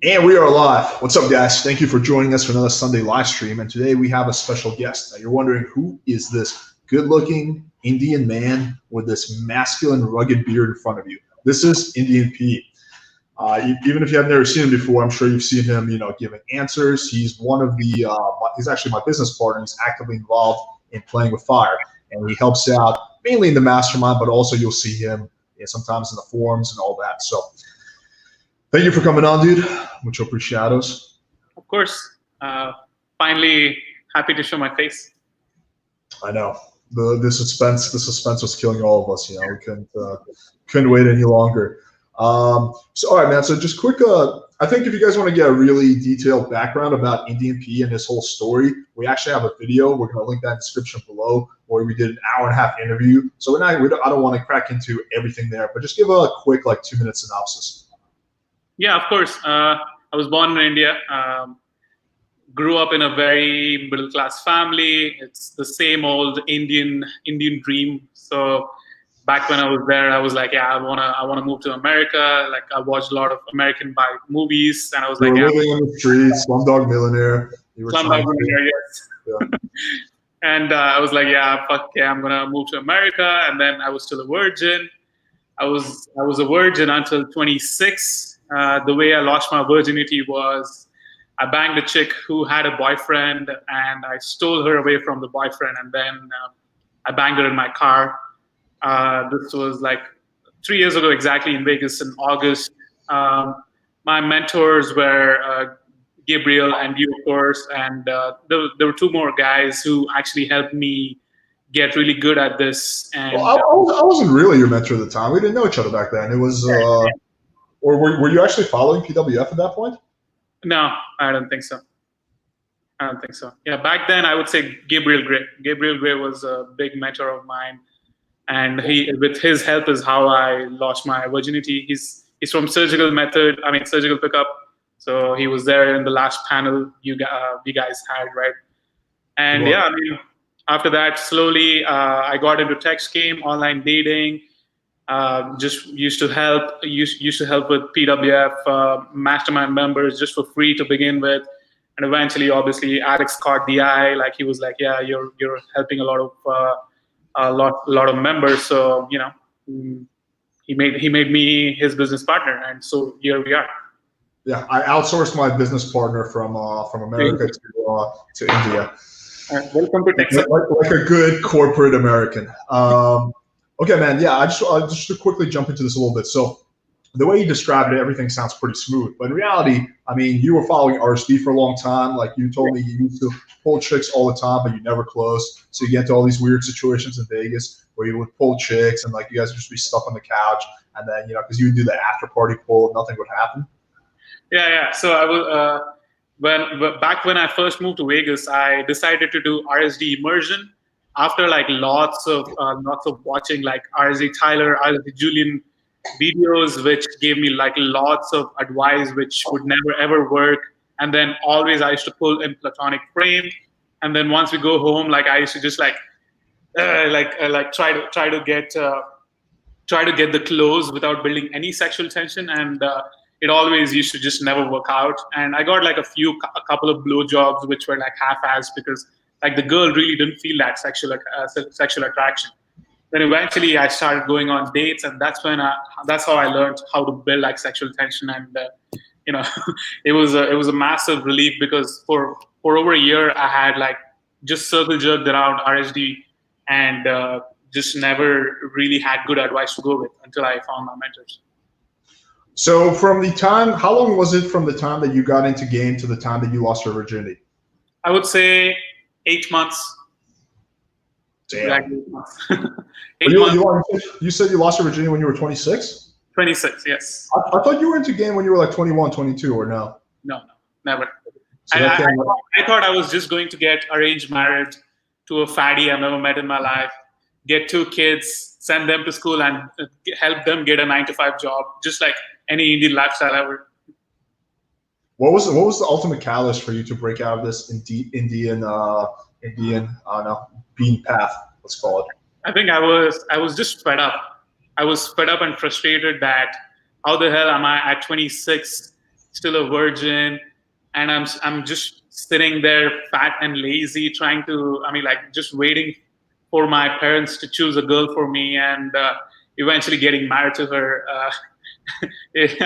And we are live. What's up, guys? Thank you for joining us for another Sunday live stream. And today we have a special guest. Now, you're wondering, who is this good-looking Indian man with this masculine, rugged beard in front of you? This is IndianPE. Even if you have never seen him before, I'm sure you've seen him, giving answers. He's one of the, he's actually my business partner. He's actively involved in playing with fire, and he helps out mainly in the mastermind, but also you'll see him sometimes in the forums and all that. So thank you for coming on, dude. Mucho appreciados. Of course. Finally, happy to show my face. I know the suspense was killing all of us. We couldn't wait any longer. So all right, man. So just quick. I think if you guys want to get a really detailed background about IndianPE and this whole story, we actually have a video. We're going to link that in the description below, where we did an hour-and-a-half interview. So I don't want to crack into everything there, but just give a quick 2-minute synopsis. Yeah, of course. I was born in India. Grew up in a very middle-class family. It's the same old Indian dream. So back when I was there, I was like, yeah, I wanna move to America. Like, I watched a lot of American movies, and I was like, yeah, living on the streets, Slumdog Millionaire. Slumdog Millionaire, yes. Yeah. And I was like, yeah, fuck yeah, I'm gonna move to America. And then I was still a virgin. I was a virgin until 26. The way I lost my virginity was I banged a chick who had a boyfriend, and I stole her away from the boyfriend, and then I banged her in my car. This was like 3 years ago exactly, in Vegas in August. My mentors were Gabriel and you, of course, and there were 2 more guys who actually helped me get really good at this. And well, I wasn't really your mentor at the time. We didn't know each other back then. It was, or were you actually following PWF at that point? No, I don't think so. Yeah, back then I would say Gabriel Gray. Gabriel Gray was a big mentor of mine, and with his help is how I lost my virginity. He's from surgical pickup. So he was there in the last panel you guys had, right? And yeah, after that, slowly I got into text game, online dating. Just used to help with PWF mastermind members just for free to begin with, and eventually, obviously, Alex caught the eye. Like, he was like, "Yeah, you're helping a lot of members." So he made me his business partner, and so here we are. Yeah, I outsourced my business partner from America to India. Welcome to Texas. Like a good corporate American. Okay, man. Yeah, just to quickly jump into this a little bit. So the way you described it, everything sounds pretty smooth. But in reality, you were following RSD for a long time. Like, you told me you used to pull chicks all the time, but you never closed. So you get into all these weird situations in Vegas where you would pull chicks and you guys would just be stuck on the couch. And then, because you would do the after party pull, nothing would happen. Yeah. So I was, back when I first moved to Vegas, I decided to do RSD immersion. After lots of watching RSD Tyler, RSD Julian videos, which gave me lots of advice which would never ever work. And then always I used to pull in platonic frame. And then once we go home, I used to just try to get the close without building any sexual tension. And it always used to just never work out. And I got a couple of blowjobs which were half-assed because the girl really didn't feel that sexual attraction. Then eventually I started going on dates, and that's how I learned how to build sexual tension. And it was a massive relief, because for over a year I had just circle jerked around RSD and just never really had good advice to go with until I found my mentors. So how long was it from the time that you got into game to the time that you lost your virginity? I would say 8 months. Damn. Exactly 8 months. You said you lost your virginity when you were 26? 26, yes. I thought you were into game when you were 21, 22, or no? No, never. So I thought I was just going to get arranged marriage to a fatty I've never met in my life, get 2 kids, send them to school, and help them get a 9-to-5 job, just like any Indian lifestyle ever. What was the ultimate catalyst for you to break out of this Indian bean path? Let's call it. I think I was just fed up. I was fed up and frustrated that how the hell am I at 26 still a virgin, and I'm just sitting there fat and lazy, trying to, I mean, like just waiting for my parents to choose a girl for me, and eventually getting married to her.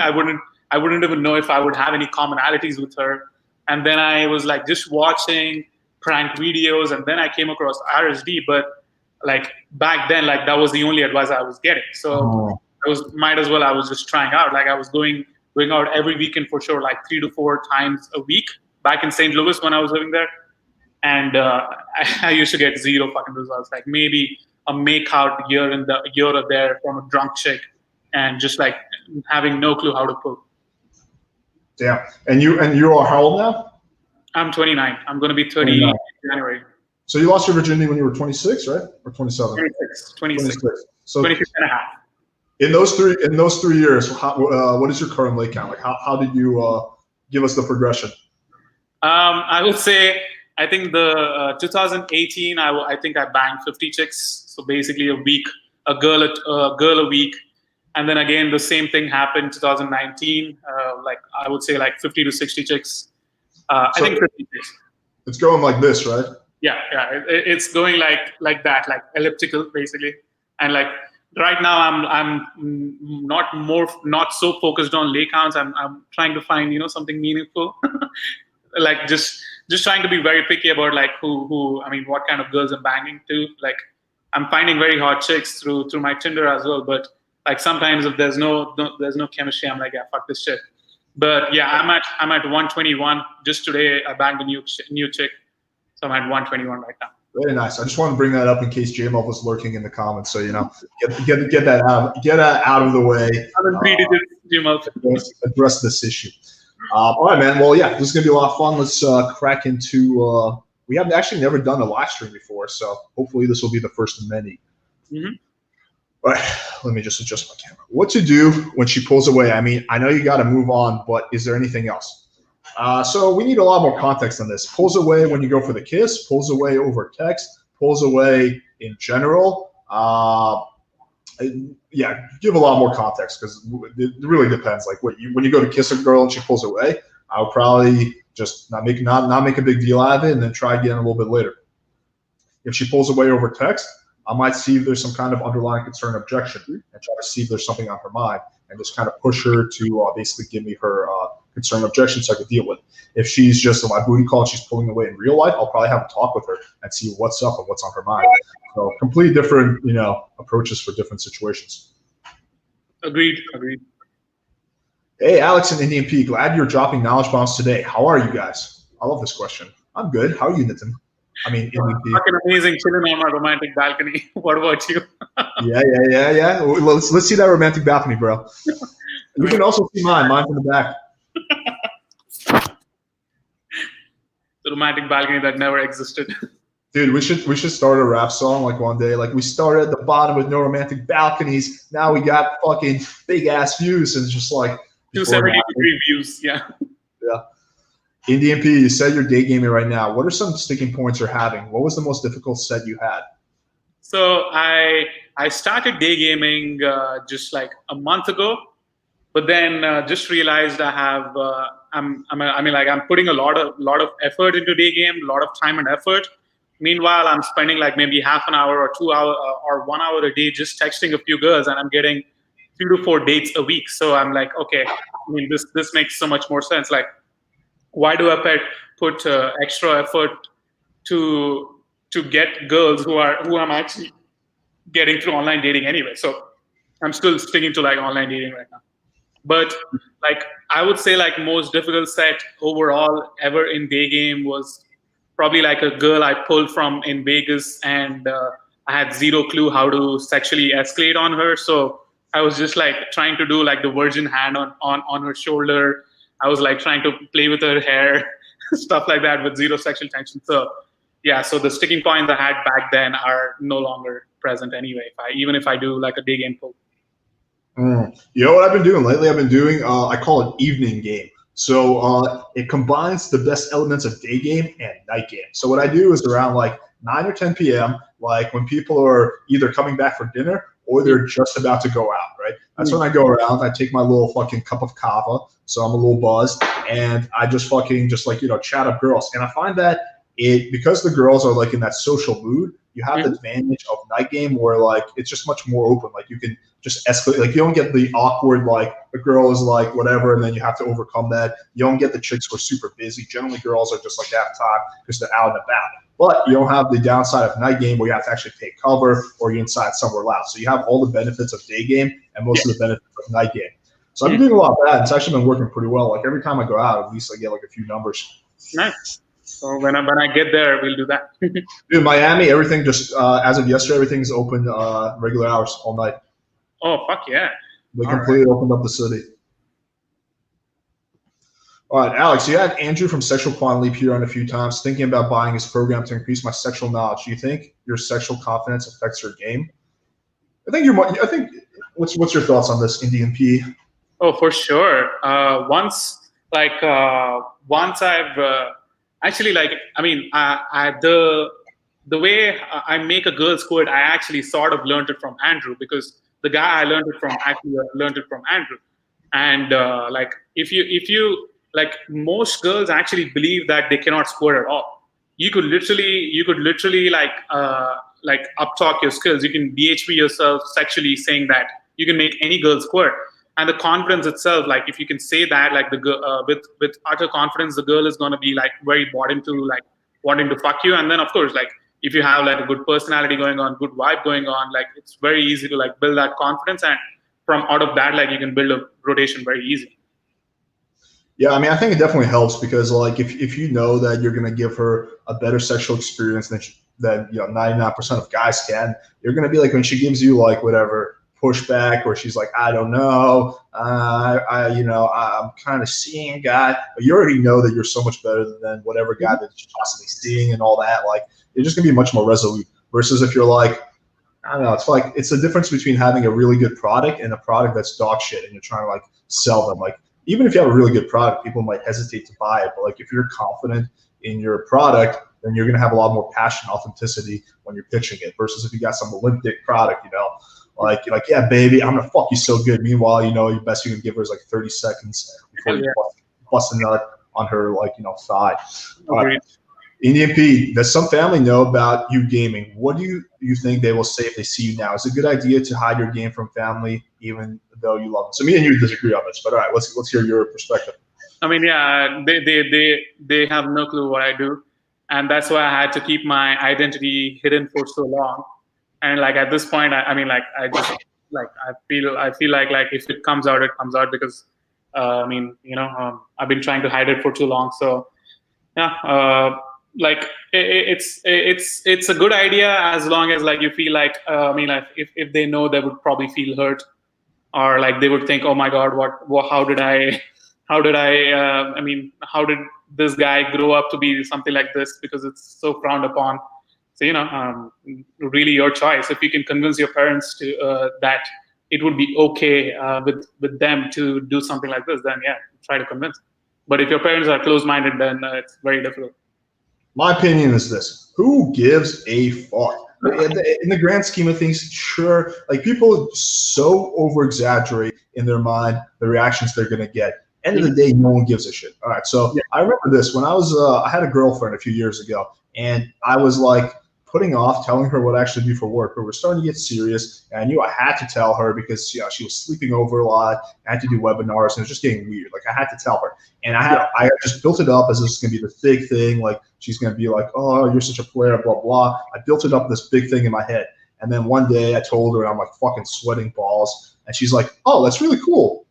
I wouldn't even know if I would have any commonalities with her. And then I was like just watching prank videos, and then I came across RSD. But like back then, like that was the only advice I was getting. So I was just trying out. Like I was going out every weekend for sure, like 3 to 4 times a week back in St. Louis when I was living there. And I used to get zero fucking results. Like maybe a make out here or there from a drunk chick, and just like having no clue how to pull. Yeah. And you are how old now? I'm 29. I'm going to be 30 in January. So you lost your virginity when you were 26, right? Or 27? 26. So 26 and a half. In those 3 years, what is your current lay count? Like how did you give us the progression? I would say, I think the 2018, I think I banged 50 chicks. So basically a girl a week. And then again, the same thing happened 2019. Like I would say like 50 to 60 chicks. I think 50 chicks. It's going like this, right? Yeah. It's going like that, like elliptical basically. And like right now, I'm not so focused on lay counts. I'm trying to find something meaningful. Like just trying to be very picky about like who I mean what kind of girls I'm banging to. Like I'm finding very hot chicks through my Tinder as well, but like sometimes if there's no chemistry, I'm like, yeah, fuck this shit. But yeah, I'm at 121. Just today I banged a new chick, so I'm at 121 right now. Very nice. I just wanted to bring that up in case J-Mo was lurking in the comments, so get that out of the way. Address this issue. All right, man. Well, yeah, this is gonna be a lot of fun. Let's crack into. We have actually never done a live stream before, so hopefully this will be the first of many. Mm-hmm. All right, let me just adjust my camera. What to do when she pulls away? I mean, I know you got to move on, but is there anything else? So we need a lot more context on this. Pulls away when you go for the kiss, pulls away over text, pulls away in general. Yeah, give a lot more context because it really depends. Like when you go to kiss a girl and she pulls away, I would probably just not make a big deal out of it and then try again a little bit later. If she pulls away over text, I might see if there's some kind of underlying concern objection and try to see if there's something on her mind and just kind of push her to basically give me her concern objection so I could deal with it. If she's just on my booty call and she's pulling away in real life, I'll probably have a talk with her and see what's up and what's on her mind. So completely different, approaches for different situations. Agreed. Hey, Alex and IndianPE, glad you're dropping knowledge bombs today. How are you guys? I love this question. I'm good. How are you, Nitin? I mean, fucking amazing, chilling on my romantic balcony. What about you? Yeah. Let's see that romantic balcony, bro. You can also see mine from the back. The romantic balcony that never existed. Dude, we should start a rap song like one day. Like we started at the bottom with no romantic balconies. Now we got fucking big ass views, and it's just like 270-degree views. Yeah. IndianPE, you said you're day gaming right now. What are some sticking points you're having? What was the most difficult set you had? So I started day gaming just like a month ago, but then just realized I have I'm putting a lot of effort into day game, a lot of time and effort. Meanwhile, I'm spending like maybe half an hour or 2 hours or 1 hour a day just texting a few girls, and I'm getting 3 to 4 dates a week. So I'm like, okay, I mean this makes so much more sense. Like, why do I put extra effort to get girls who I'm actually getting through online dating anyway? So I'm still sticking to like online dating right now. But like I would say like most difficult set overall ever in day game was probably like a girl I pulled from in Vegas, and I had zero clue how to sexually escalate on her. So I was just like trying to do like the virgin hand on her shoulder. I was like trying to play with her hair, stuff like that with zero sexual tension. So yeah, so the sticking points I had back then are no longer present anyway, even if I do like a day game pull. You know what I've been doing lately? I've been doing, I call it evening game. So it combines the best elements of day game and night game. So what I do is around like 9 or 10 p.m., like when people are either coming back for dinner or they're just about to go out, right? That's when I go around, I take my little fucking cup of kava, so I'm a little buzzed, and I just fucking just like, chat up girls. And I find that because the girls are like in that social mood, you have the advantage of night game where like it's just much more open. Like you can just escalate. Like you don't get the awkward like the girl is like whatever, and then you have to overcome that. You don't get the chicks who are super busy. Generally, girls are just like they have time because they're out and about. But you don't have the downside of night game where you have to actually take cover or you're inside somewhere loud. So you have all the benefits of day game and most of the benefits of night game. So I've been doing a lot of that. It's actually been working pretty well. Like every time I go out, at least I get like a few numbers. Nice. So when I get there, we'll do that. Dude, Miami, everything just as of yesterday, everything's open regular hours all night. Oh, fuck yeah. They completely opened up the city. All right, Alex, you had Andrew from Sexual Quantum Leap here on a few times, thinking about buying his program to increase my sexual knowledge. Do you think your sexual confidence affects your game? I think what's your thoughts on this, IndianPE? Oh, for sure. Once I've actually, like, I mean, the way I make a girl squirt, I actually sort of learned it from Andrew, because the guy I learned it from actually learned it from Andrew. And like, if you like, most girls actually believe that they cannot squirt at all. You could literally like uptalk your skills. You can BHP yourself sexually, saying that you can make any girl squirt. And the confidence itself, like if you can say that, like the girl with utter confidence, the girl is gonna be like very bought into, like wanting to fuck you. And then of course, like if you have like a good personality going on, good vibe going on, like it's very easy to like build that confidence. And from out of that, like you can build a rotation very easy. Yeah, I mean, I think it definitely helps because like if you know that you're gonna give her a better sexual experience than 99% of guys can, you're gonna be like, when she gives you like whatever pushback, or she's like, I don't know, I'm kind of seeing a guy, but you already know that you're so much better than whatever guy that you're possibly seeing and all that. Like you're just gonna be much more resolute. Versus if you're like, I don't know, it's the difference between having a really good product and a product that's dog shit and you're trying to like sell them. Like even if you have a really good product, people might hesitate to buy it. But like if you're confident in your product, then you're gonna have a lot more passion, authenticity when you're pitching it. Versus if you got some limp dick product, like yeah, baby, I'm gonna fuck you so good. Meanwhile, your best you can give her is like 30 seconds before you bust a nut on her thigh. IndianPE, does some family know about you gaming? What do you think they will say if they see you now? Is it a good idea to hide your game from family, even though you love them? So me and you disagree on this, but all right, let's hear your perspective. I mean, yeah, they have no clue what I do, and that's why I had to keep my identity hidden for so long. And like at this point, I mean, like I just like I feel like if it comes out, it comes out, because I mean, I've been trying to hide it for too long. So yeah, like it's a good idea as long as like you feel like I mean, like if they know, they would probably feel hurt, or like they would think, oh my God, how did I mean, how did this guy grow up to be something like this, because it's so frowned upon. So really your choice. If you can convince your parents to that it would be okay with them to do something like this, then yeah, try to convince. But if your parents are closed-minded, then it's very difficult. My opinion is this: who gives a fuck? In the grand scheme of things, sure, like people so over-exaggerate in their mind the reactions they're gonna get. End of the day, no one gives a shit. All right, so I remember this when I had a girlfriend a few years ago, and I was like putting off telling her what I actually do for work, but we're starting to get serious, and I knew I had to tell her because she was sleeping over a lot. I had to do webinars, and it was just getting weird. Like I had to tell her, and I just built it up as this is gonna be this big thing. Like she's gonna be like, oh, you're such a player, blah blah. I built it up this big thing in my head, and then one day I told her, and I'm like fucking sweating balls, and she's like, oh, that's really cool.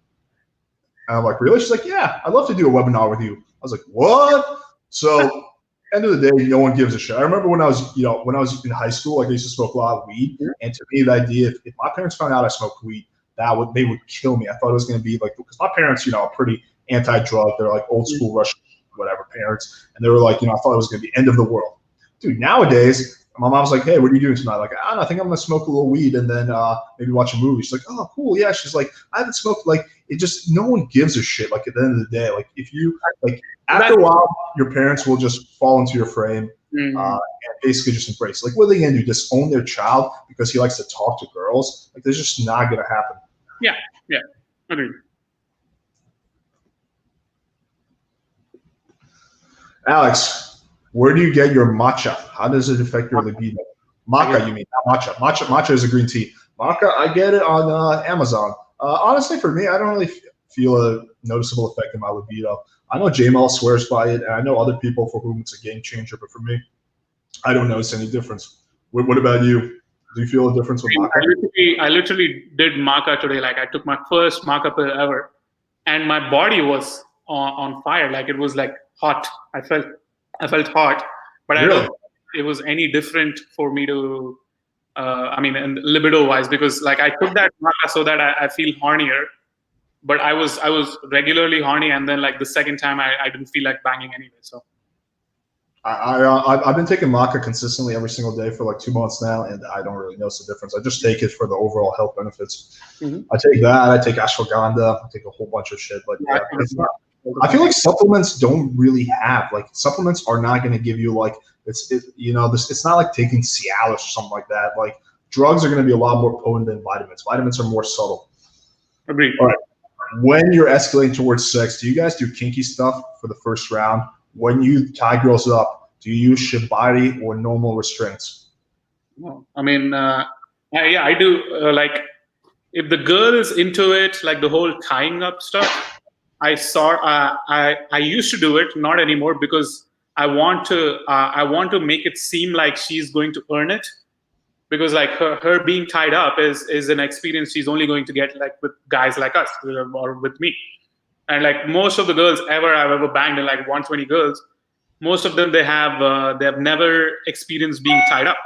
And I'm like, really? She's like, yeah, I'd love to do a webinar with you. I was like, what? So end of the day, no one gives a shit. I remember when I was in high school, like I used to smoke a lot of weed, and to me, the idea if my parents found out I smoked weed, they would kill me. I thought it was going to be like, because my parents, are pretty anti-drug. They're like old school Russian whatever parents, and they were like, I thought it was going to be end of the world. Dude, nowadays, my mom's like, hey, what are you doing tonight? Like, I don't know, I think I'm going to smoke a little weed and then maybe watch a movie. She's like, oh, cool, yeah. She's like, I haven't smoked. Like, it just, no one gives a shit. Like, at the end of the day, like, if you, like, after a while, your parents will just fall into your frame. and basically just embrace. Like, what are they gonna do? Just own their child because he likes to talk to girls? Like, that's just not gonna happen. Yeah, agreed. Alex, where do you get your matcha? How does it affect your libido? Maca, you mean, not matcha. Matcha is a green tea. Maca, I get it on Amazon. Honestly, for me, I don't really feel a noticeable effect in my libido. I know Jamal swears by it, and I know other people for whom it's a game changer, but for me, I don't notice any difference. What about you? Do you feel a difference with maca? I literally did maca today. Like, I took my first maca pill ever, and my body was on fire. Like, it was like hot. I felt hot, but really? I don't think it was any different for me to, I mean, and libido wise, because like I took that maca so that I feel hornier, but I was regularly horny, and then like the second time I didn't feel like banging anyway. So I've been taking maca consistently every single day for like 2 months now, and I don't really notice the difference. I just take it for the overall health benefits. I take that. I take ashwagandha. I take a whole bunch of shit, but yeah, I feel like supplements don't really have, like, supplements are not going to give you like it's not like taking Cialis or something like that. Like, drugs are going to be a lot more potent than vitamins. Vitamins are more subtle. Agreed. All right. When you're escalating towards sex, do you guys do kinky stuff for the first round? When you tie girls up, do you use shibari or normal restraints? Well, I mean, yeah, I do. Like, if the girl is into it, like the whole tying up stuff, I used to do it, not anymore, because I want to make it seem like she's going to earn it, because like her being tied up is an experience she's only going to get like with guys like us or with me. And like most of the girls I've ever banged, in like 120 girls, most of them they have never experienced being tied up.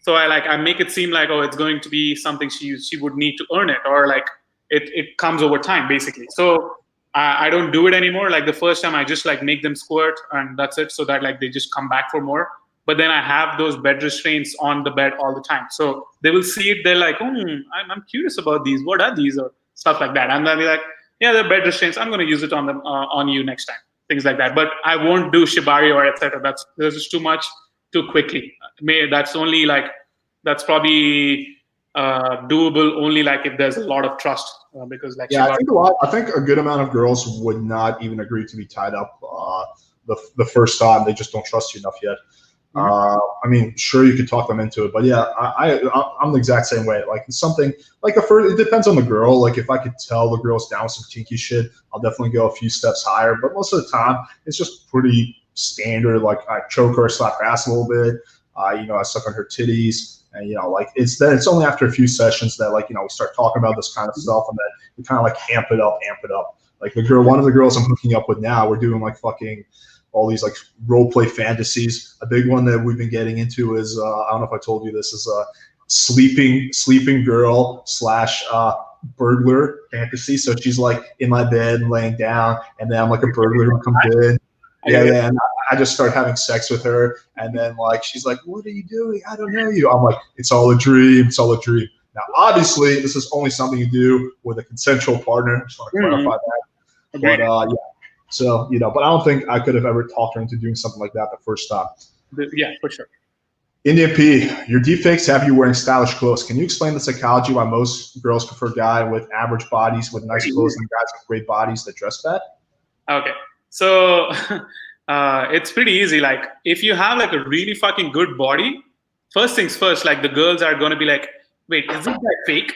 So I make it seem like, oh, it's going to be something she would need to earn it, or like it comes over time basically. So I don't do it anymore. Like the first time I just like make them squirt and that's it, so that like they just come back for more. But then I have those bed restraints on the bed all the time, so they will see it. They're like, I'm curious about these. What are these, or stuff like that. And then they're like, yeah, they're bed restraints. I'm going to use it on them on you next time. Things like that. But I won't do shibari or etc. There's just too much too quickly. That's probably doable only like if there's a lot of trust, because like yeah, I think a good amount of girls would not even agree to be tied up the first time. They just don't trust you enough yet. I mean, sure, you could talk them into it, but yeah, I'm the exact same way. Like, it's something like it depends on the girl. Like, if I could tell the girl's down with some kinky shit, I'll definitely go a few steps higher. But most of the time, it's just pretty standard. Like, I choke her, slap her ass a little bit. I suck on her titties, and like it's only after a few sessions that like we start talking about this kind of stuff, and then we kind of like amp it up. Like one of the girls I'm hooking up with now, we're doing like fucking all these like role play fantasies. A big one that we've been getting into is I don't know if I told you this, is a sleeping girl / burglar fantasy. So she's like in my bed laying down, and then I'm like a burglar who comes in. Yeah, and I just start having sex with her, and then like she's like, "What are you doing? I don't know you." I'm like, "It's all a dream. It's all a dream." Now, obviously, this is only something you do with a consensual partner. Just want to clarify that. But yeah. So, but I don't think I could have ever talked her into doing something like that the first time. Yeah, for sure. IndianPE, your deepfakes have you wearing stylish clothes. Can you explain the psychology why most girls prefer guys with average bodies with nice clothes than guys with great bodies that dress bad? Okay. So it's pretty easy. Like, if you have like a really fucking good body, first things first, like the girls are going to be like, wait, is this guy fake?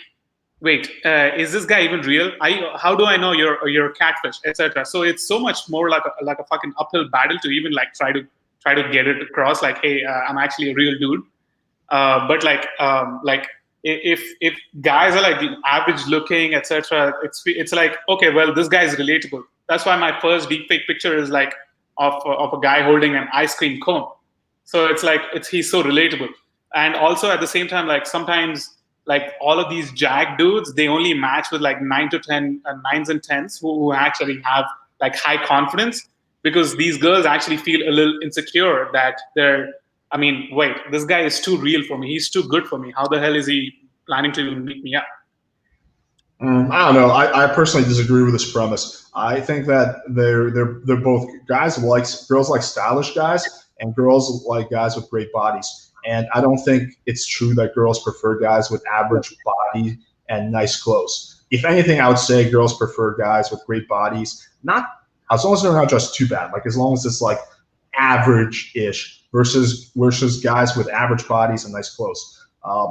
Wait, is this guy even real? How do I know you're a catfish, etc.? So it's so much more like a fucking uphill battle to even like try to get it across. Like, hey, I'm actually a real dude. But like if guys are like average looking, etc., it's like, okay, well, this guy is relatable. That's why my first deepfake picture is like of a guy holding an ice cream cone. So it's like he's so relatable. And also at the same time, like sometimes, like all of these jag dudes, they only match with like 9 to 10, 9s and 10s who actually have like high confidence, because these girls actually feel a little insecure that wait, this guy is too real for me. He's too good for me. How the hell is he planning to meet me up? I don't know. I personally disagree with this premise. I think that they're both girls like stylish guys, and girls like guys with great bodies. And I don't think it's true that girls prefer guys with average body and nice clothes. If anything, I would say girls prefer guys with great bodies, not as long as they're not just too bad, like as long as it's like average-ish versus guys with average bodies and nice clothes.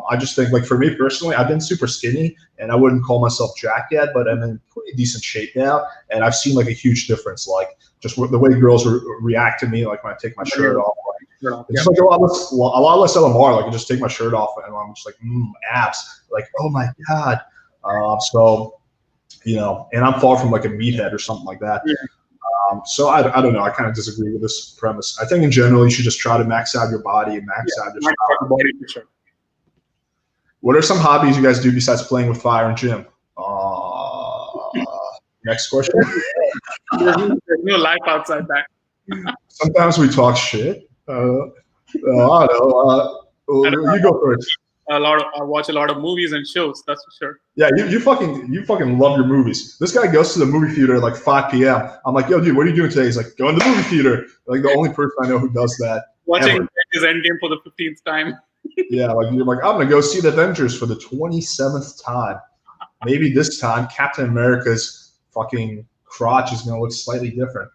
I just think, like, for me personally, I've been super skinny, and I wouldn't call myself jacked yet, but I'm in pretty decent shape now, and I've seen, like, a huge difference, like, just the way girls react to me, like, when I take my shirt off. Like, it's just, like, a lot less LMR. Like, I just take my shirt off, and I'm just like, abs. Like, oh, my God. So, you know, and I'm far from, like, a meathead or something like that. Yeah. So I don't know. I kind of disagree with this premise. I think, in general, you should just try to max out your body and max out your body for sure. What are some hobbies you guys do besides playing with fire and gym? Next question. There's no life outside that. Sometimes we talk shit. I don't know. You go first. I watch a lot of movies and shows. That's for sure. Yeah, you fucking love your movies. This guy goes to the movie theater at like 5 p.m. I'm like, yo, dude, what are you doing today? He's like, going to the movie theater. Like the only person I know who does that. Watching his Endgame for the 15th time. Yeah, like you're like, I'm gonna go see the Avengers for the 27th time. Maybe this time Captain America's fucking crotch is gonna look slightly different.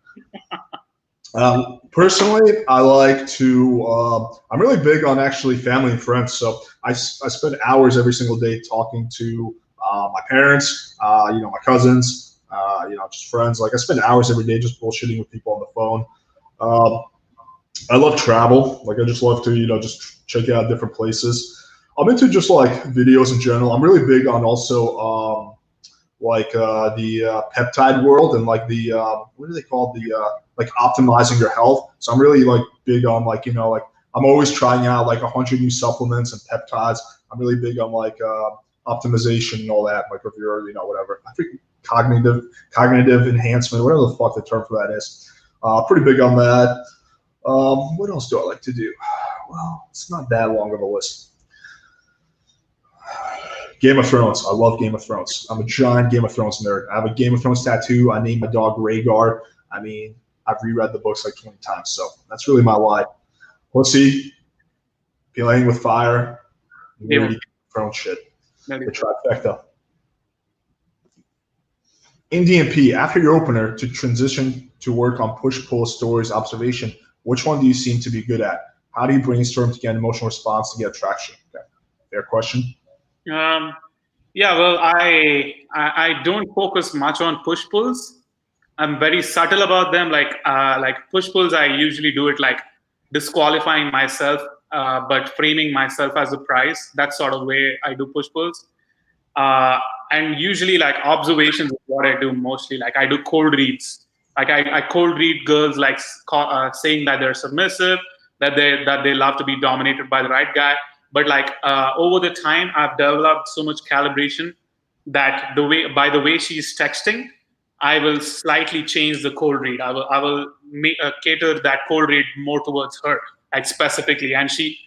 Personally, I like to. I'm really big on actually family and friends. So I spend hours every single day talking to my parents, you know, my cousins, you know, just friends. Like I spend hours every day just bullshitting with people on the phone. I love travel. Like I just love to, you know, just check out different places. I'm into just like videos in general. I'm really big on also like the peptide world and like the what do they call the like optimizing your health. So I'm really like big on like, you know, like I'm always trying out like 100 new supplements and peptides. I'm really big on like optimization and all that. Like if you're, you know, whatever, I think cognitive enhancement, whatever the fuck the term for that is. Pretty big on that. What else do I like to do? Well, it's not that long of a list. Game of Thrones. I love Game of Thrones. I'm a giant Game of Thrones nerd. I have a Game of Thrones tattoo. I named my dog Rhaegar. I mean, I've reread the books like 20 times, so that's really my life. Pussy, playing with fire, nerdy Game of Thrones shit. The trifecta. IndianPE, after your opener to transition to work on push-pull stories observation, which one do you seem to be good at? How do you brainstorm to get an emotional response to get traction? Okay. Fair question. Yeah, well, I don't focus much on push-pulls. I'm very subtle about them. Like push-pulls, I usually do it like disqualifying myself, but framing myself as a prize. That sort of way I do push-pulls. And usually like observations is what I do mostly. Like I do cold reads. Like I cold read girls like saying that they're submissive, that they love to be dominated by the right guy. But like over the time, I've developed so much calibration that by the way she's texting, I will slightly change the cold read. I will cater that cold read more towards her, like specifically, and she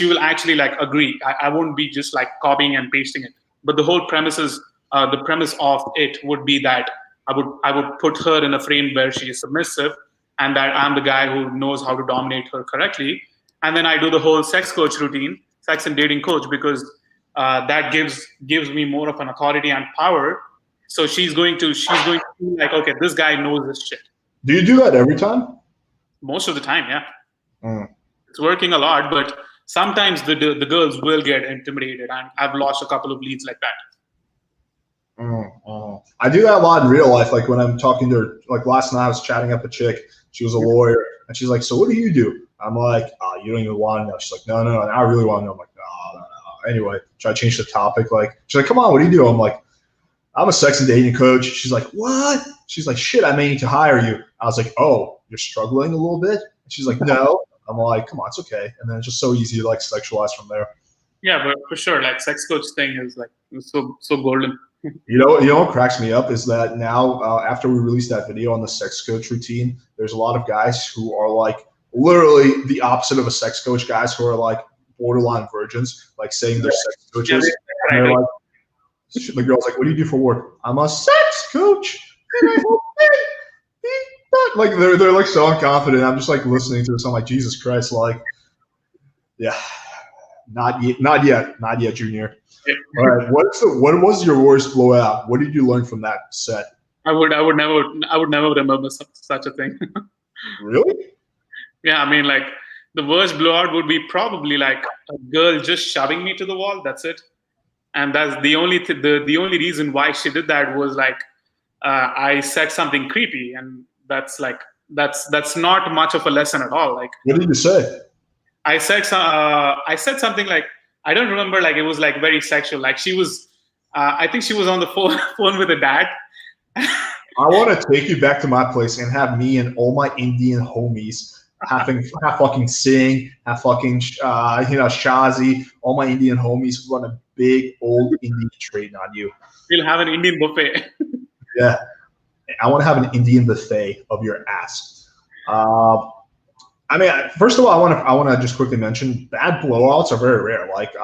will actually like agree. I won't be just like copying and pasting it. But the whole premise is the premise of it would be that I would put her in a frame where she is submissive, and that I'm the guy who knows how to dominate her correctly. And then I do the whole sex coach routine, sex and dating coach, because that gives me more of an authority and power. So she's going to feel like, okay, this guy knows this shit. Do you do that every time? Most of the time, yeah. It's working a lot, but sometimes the girls will get intimidated, and I've lost a couple of leads like that. I do that a lot in real life. Like when I'm talking to her, like last night I was chatting up a chick. She was a lawyer, and she's like, "So what do you do?" I'm like, "You don't even want to know." She's like, "No, now I really want to know." I'm like, "No." Anyway, try to change the topic. Like she's like, "Come on, what do you do?" I'm like, "I'm a sex and dating coach." She's like, "What?" She's like, "Shit, I may need to hire you." I was like, "Oh, you're struggling a little bit?" And she's like, "No." I'm like, "Come on, it's okay." And then it's just so easy to like sexualize from there. Yeah, but for sure, like sex coach thing is like so golden. You know what cracks me up is that now after we released that video on the sex coach routine, there's a lot of guys who are like literally the opposite of a sex coach, guys who are like borderline virgins, like saying they're sex coaches. And they're like, the girl's like, "What do you do for work?" "I'm a sex coach." And I hope like they're like so unconfident. I'm just like listening to this. I'm like, Jesus Christ, like, yeah, not yet, Junior. All right, what was your worst blowout? What did you learn from that set? I would never remember such a thing. Really? Yeah, I mean, like the worst blowout would be probably like a girl just shoving me to the wall. That's it, and that's the only the only reason why she did that was like I said something creepy, and that's like that's not much of a lesson at all. Like, What did you say? I said something like, I don't remember, like it was like very sexual. Like she was, I think she was on the phone with her dad. I want to take you back to my place and have me and all my Indian homies have fucking sing, have fucking Shazi, all my Indian homies run a big old Indian train on you. We'll have an Indian buffet. Yeah, I want to have an Indian buffet of your ass. I mean, first of all, I want to just quickly mention bad blowouts are very rare. Like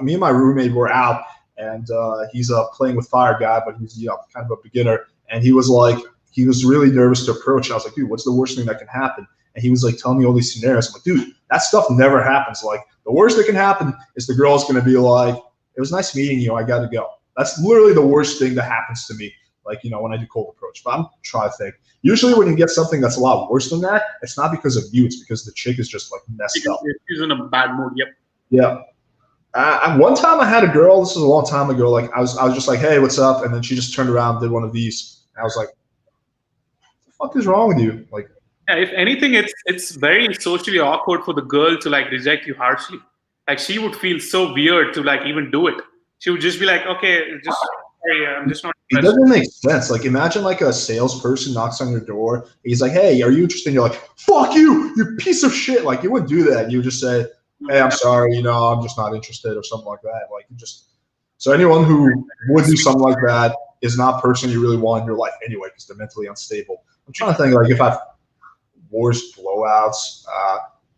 me and my roommate were out, and he's playing with fire guy, but he's kind of a beginner, and he was really nervous to approach. I was like, dude, what's the worst thing that can happen? And he was like telling me all these scenarios. I'm like, dude, that stuff never happens. Like the worst that can happen is the girl's gonna be like, it was nice meeting you, I gotta go. That's literally the worst thing that happens to me. Like, when I do cold approach. But I'm trying to think. Usually when you get something that's a lot worse than that, it's not because of you. It's because the chick is just like messed up. She's in a bad mood. Yep. Yeah. One time I had a girl, this was a long time ago, like I was just like, hey, what's up? And then she just turned around and did one of these. And I was like, what the fuck is wrong with you? Like, yeah, if anything, it's very socially awkward for the girl to like reject you harshly. Like she would feel so weird to like even do it. She would just be like, okay, just sorry, I'm just not. It doesn't make sense. Like, imagine like a salesperson knocks on your door. He's like, hey, are you interested? And you're like, fuck you, you piece of shit. Like, you wouldn't do that. You would just say, hey, I'm sorry, I'm just not interested or something like that. Like, so anyone who would do something like that is not a person you really want in your life anyway because they're mentally unstable. I'm trying to think, like, if I've worst blowouts,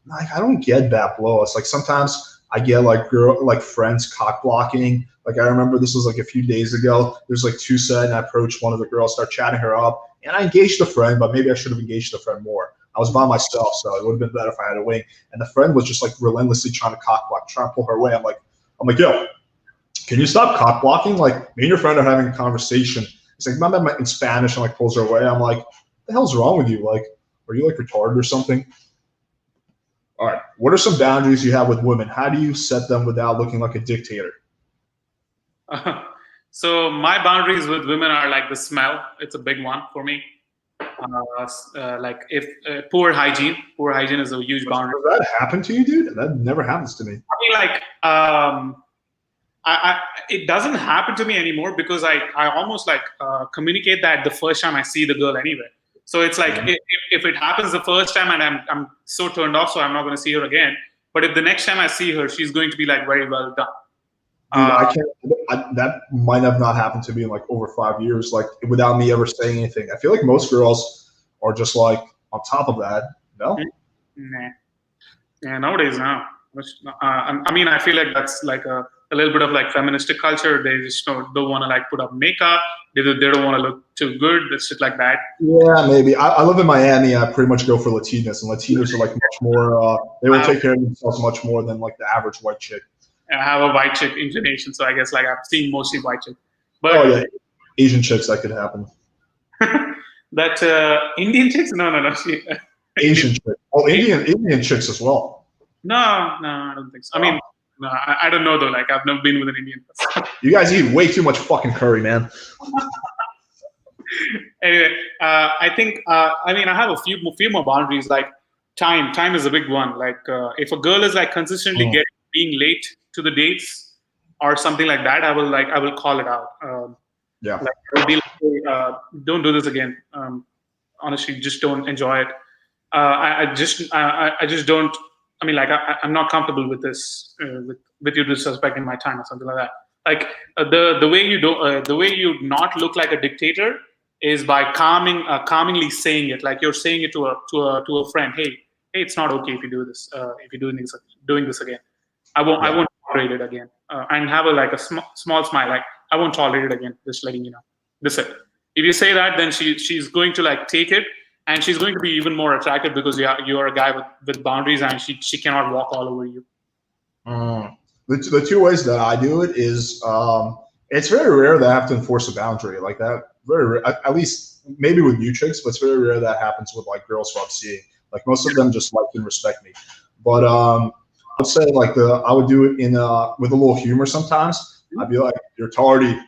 like, I don't get bad blowouts. Like, sometimes I get like friends cock blocking. Like, I remember this was like a few days ago. There's like two set, and I approached one of the girls, start chatting her up, and I engaged the friend, but maybe I should have engaged the friend more. I was by myself, so it would have been better if I had a wing. And the friend was just like relentlessly trying to cock block, trying to pull her away. I'm like, yo, can you stop cock blocking? Like, me and your friend are having a conversation. It's like, mama in Spanish, and like pulls her away. I'm like, what the hell's wrong with you? Like, are you like retarded or something? All right. What are some boundaries you have with women? How do you set them without looking like a dictator? So my boundaries with women are like the smell. It's a big one for me. Like if poor hygiene is a huge boundary. Does that happen to you, dude? That never happens to me. I mean, like, it doesn't happen to me anymore because I almost like communicate that the first time I see the girl anyway. So it's like if it happens the first time and I'm so turned off, so I'm not going to see her again. But if the next time I see her, she's going to be like very well done. Dude, that might have not happened to me in like over 5 years, like without me ever saying anything. I feel like most girls are just like on top of that. No? Nah. Yeah, nowadays, no. I mean, I feel like that's like a little bit of like feministic culture. They just don't want to like put up makeup. They don't want to look too good. It's shit like that. Yeah, maybe. I live in Miami. I pretty much go for Latinas, and Latinas are like much more. They will take care of themselves much more than like the average white chick. I have a white chick inclination, so I guess like I've seen mostly white chick. But yeah, Asian chicks, that could happen. That Indian chicks? No. Asian chicks. Oh, Indian chicks as well. No, I don't think so. I mean, no, I don't know though. Like I've never been with an Indian person. You guys eat way too much fucking curry, man. Anyway, I think I mean I have a few more boundaries. Like time is a big one. Like if a girl is like consistently being late to the dates or something like that, I will call it out. Yeah. Like, I will be like, don't do this again. Honestly, just don't enjoy it. I just don't. I mean, like I'm not comfortable with this, with you disrespecting my time or something like that. Like the way you not look like a dictator is by calmingly saying it. Like you're saying it to a friend. Hey, it's not okay if you do this. If you're doing this again, I won't tolerate it again. And have a small smile. Like I won't tolerate it again. Just letting you know. That's it. If you say that, then she's going to like take it and she's going to be even more attractive because you're a guy with boundaries, and she cannot walk all over you. The two ways that I do it is it's very rare that I have to enforce a boundary like that. Very rare, at least maybe with new chicks, but it's very rare that happens with like girls who I'm seeing. Like most of them just like and respect me. But I would say like I would do it in with a little humor sometimes. I'd be like, "You're tardy.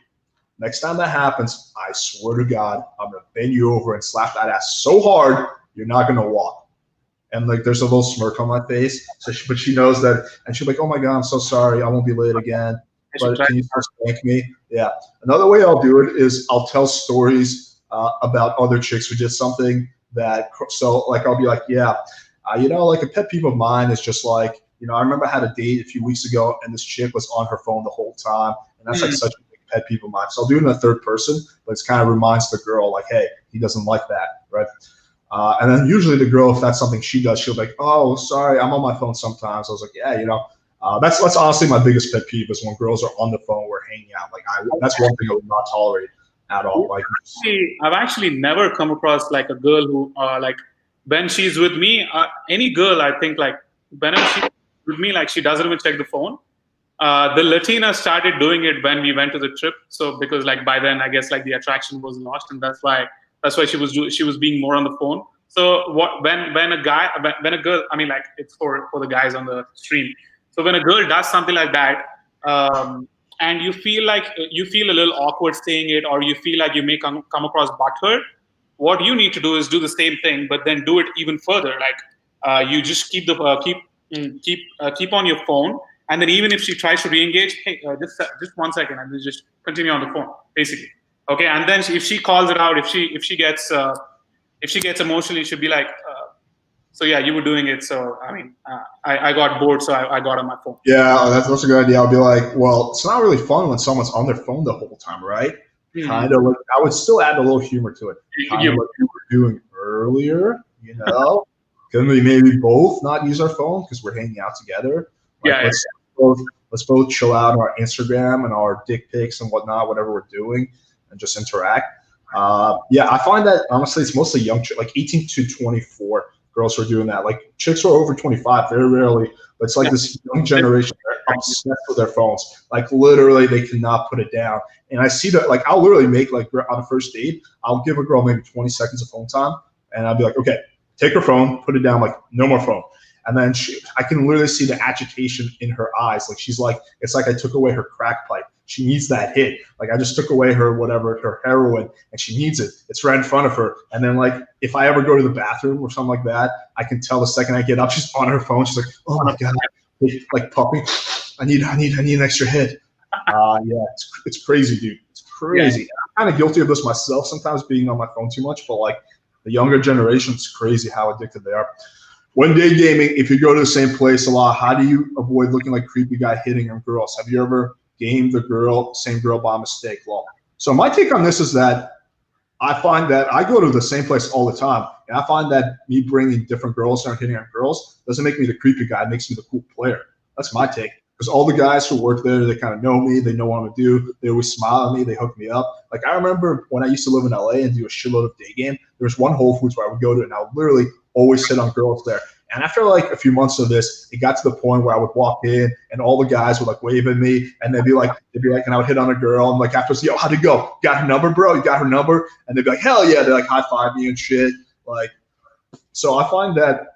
Next time that happens, I swear to God, I'm gonna bend you over and slap that ass so hard you're not gonna walk." And like there's a little smirk on my face. But she knows that, and she's like, "Oh my God, I'm so sorry. I won't be late again. But can you just thank me?" Yeah. Another way I'll do it is I'll tell stories about other chicks who did something that. So like I'll be like, "Yeah, like a pet peeve of mine is just like, I remember I had a date a few weeks ago and this chick was on her phone the whole time, and that's like such a big pet peeve of mine. So I'll do it in the third person, but it kind of reminds the girl like, hey, he doesn't like that, right?" And then usually the girl, if that's something she does, she'll be like, "Oh, sorry, I'm on my phone sometimes." I was like, "Yeah, that's honestly my biggest pet peeve is when girls are on the phone, we're hanging out. Like that's one thing I would not tolerate at all. Like I've actually never come across like a girl who like when she's with me, any girl, I think like when she's with me, like she doesn't even check the phone. The Latina started doing it when we went to the trip. So because like by then I guess like the attraction was lost, and that's why she was being more on the phone. So when a girl, I mean like it's for the guys on the stream. So when a girl does something like that, and you feel a little awkward saying it, or you feel like you may come across butthurt, what you need to do is do the same thing, but then do it even further. Like you just keep on your phone, and then even if she tries to re-engage, hey, just 1 second, and just continue on the phone, basically. Okay, and then if she calls it out, if she gets emotional, you should be like, so yeah, you were doing it. So I mean, I got bored, so I got on my phone. Yeah, that's a good idea. I'll be like, well, it's not really fun when someone's on their phone the whole time, right? Kind of like I would still add a little humor to it. Kind of like we were doing earlier, Can we maybe both not use our phone because we're hanging out together? Like, let's both chill out on our Instagram and our dick pics and whatnot, whatever we're doing, and just interact. I find that honestly it's mostly young, like 18 to 24 girls who are doing that. Like chicks who are over 25, very rarely, but it's like this young generation. They're obsessed with their phones. Like literally, they cannot put it down. And I see that. Like I'll literally make like on a first date, I'll give a girl maybe 20 seconds of phone time, and I'll be like, okay, take her phone, put it down, like no more phone. And then I can literally see the agitation in her eyes. Like she's like, it's like I took away her crack pipe. She needs that hit. Like I just took away her heroin, and she needs it. It's right in front of her. And then like if I ever go to the bathroom or something like that, I can tell the second I get up, she's on her phone. She's like, oh my God, like pupping. I need an extra hit. It's crazy, dude. It's crazy. Yeah. I'm kind of guilty of this myself sometimes, being on my phone too much. But like the younger generation, it's crazy how addicted they are. When day gaming, if you go to the same place a lot, how do you avoid looking like creepy guy hitting on girls? Have you ever gamed the same girl by mistake? Well, so my take on this is that I find that I go to the same place all the time, and I find that me bringing different girls and hitting on girls doesn't make me the creepy guy. It makes me the cool player. That's my take. Because all the guys who work there, they kind of know me. They know what I'm going to do. They always smile at me. They hook me up. Like I remember when I used to live in LA and do a shitload of day game, there was one Whole Foods where I would go to, and I would literally always hit on girls there. And after like a few months of this, it got to the point where I would walk in and all the guys would like wave at me, and they'd be like, and I would hit on a girl, and like after, yo, how'd it go? Got her number, bro? You got her number? And they'd be like, hell yeah. They like high five me and shit. Like, so I find that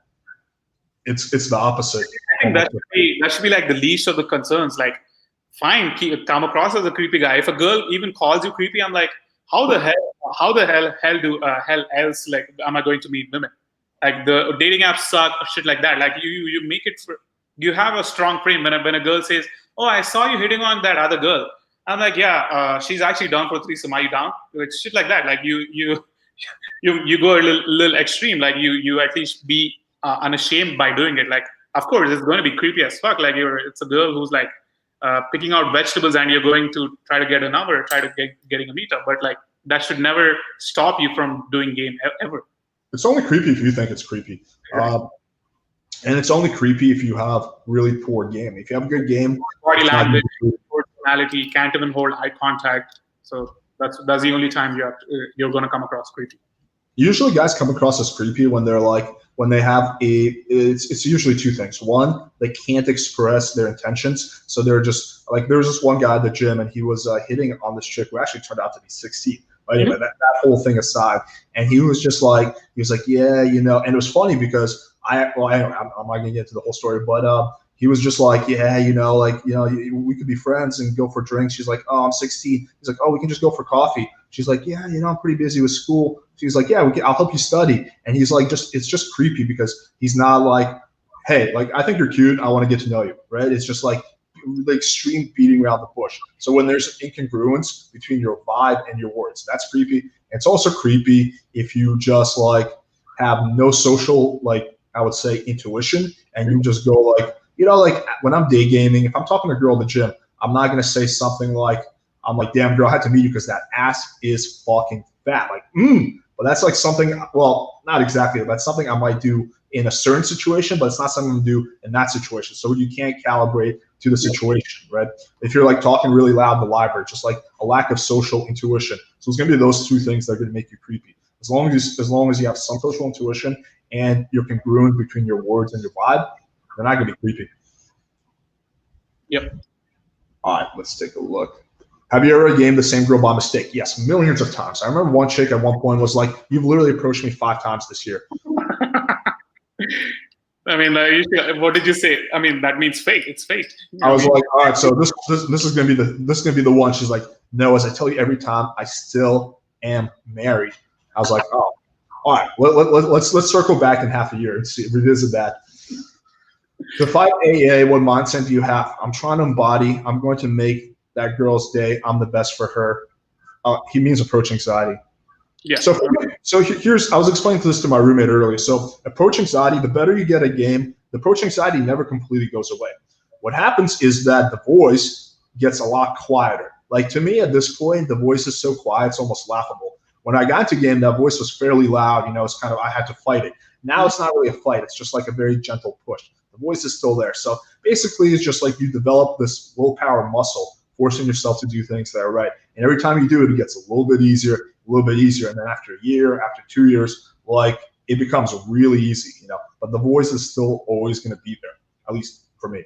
it's the opposite. I think that should be like the least of the concerns. Like, fine, come across as a creepy guy. If a girl even calls you creepy, I'm like, how the hell else like am I going to meet women? Like the dating apps suck or shit like that. Like you make it you have a strong frame when a girl says, oh, I saw you hitting on that other girl. I'm like, yeah, she's actually down for a threesome. Are you down? Like shit like that. Like you go a little extreme. Like you at least be unashamed by doing it. Like of course it's going to be creepy as fuck. Like it's a girl who's like picking out vegetables, and you're going to try to get a number, try to getting a meetup. But like that should never stop you from doing game ever. It's only creepy if you think it's creepy. And it's only creepy if you have really poor game. If you have a good game, body language, personality, can't even hold eye contact. So that's the only time you're going to come across creepy. Usually guys come across as creepy when they're like, when they have it's usually two things. One, they can't express their intentions. So they're just like, there was this one guy at the gym and he was hitting on this chick who actually turned out to be 16. But anyway, that whole thing aside, and he was like, yeah, you know, and it was funny because I'm not gonna get into the whole story, but he was just like, yeah, you know, like, you know, we could be friends and go for drinks. She's like, oh, I'm 16. He's like, oh, we can just go for coffee. She's like, yeah, you know, I'm pretty busy with school. She's like, yeah, I'll help you study. And he's like, it's just creepy because he's not like, hey, like, I think you're cute. I want to get to know you, right? It's just like the extreme beating around the bush. So when there's incongruence between your vibe and your words, that's creepy. It's also creepy if you just like have no social, like, I would say, intuition, and you just go like, you know, like when I'm day gaming, if I'm talking to a girl at the gym, I'm not going to say something like, I'm like, damn girl, I had to meet you because that ass is fucking fat. Like, but that's like something, well, not exactly. That's something I might do in a certain situation, but it's not something to do in that situation. So you can't calibrate to the situation, right? If you're like talking really loud in the library, just like a lack of social intuition. So it's going to be those two things that are going to make you creepy. As long as you have some social intuition and you're congruent between your words and your vibe, they're not going to be creepy. Yep. All right, let's take a look. Have you ever gamed the same girl by mistake? Yes, millions of times. I remember one chick at one point was like, you've literally approached me 5 times this year. I mean, what did you say? I mean, that means fate. It's fate. I was like, all right, so this is gonna be the one. She's like, no, as I tell you every time, I still am married. I was like, oh, all right, let's circle back in half a year and revisit that. To fight AA, what mindset do you have? I'm trying to embody. I'm going to make that girl's day. I'm the best for her. He means approach anxiety. Yeah. So here's, I was explaining this to my roommate earlier. So approach anxiety, the better you get a game, the approach anxiety never completely goes away. What happens is that the voice gets a lot quieter. Like to me at this point, the voice is so quiet, it's almost laughable. When I got into game, that voice was fairly loud. You know, it's kind of, I had to fight it. Now it's not really a fight. It's just like a very gentle push. The voice is still there. So basically it's just like you develop this willpower muscle, forcing yourself to do things that are right. And every time you do it, it gets a little bit easier. And then after a year, after 2 years, like it becomes really easy, you know, but the voice is still always going to be there, at least for me.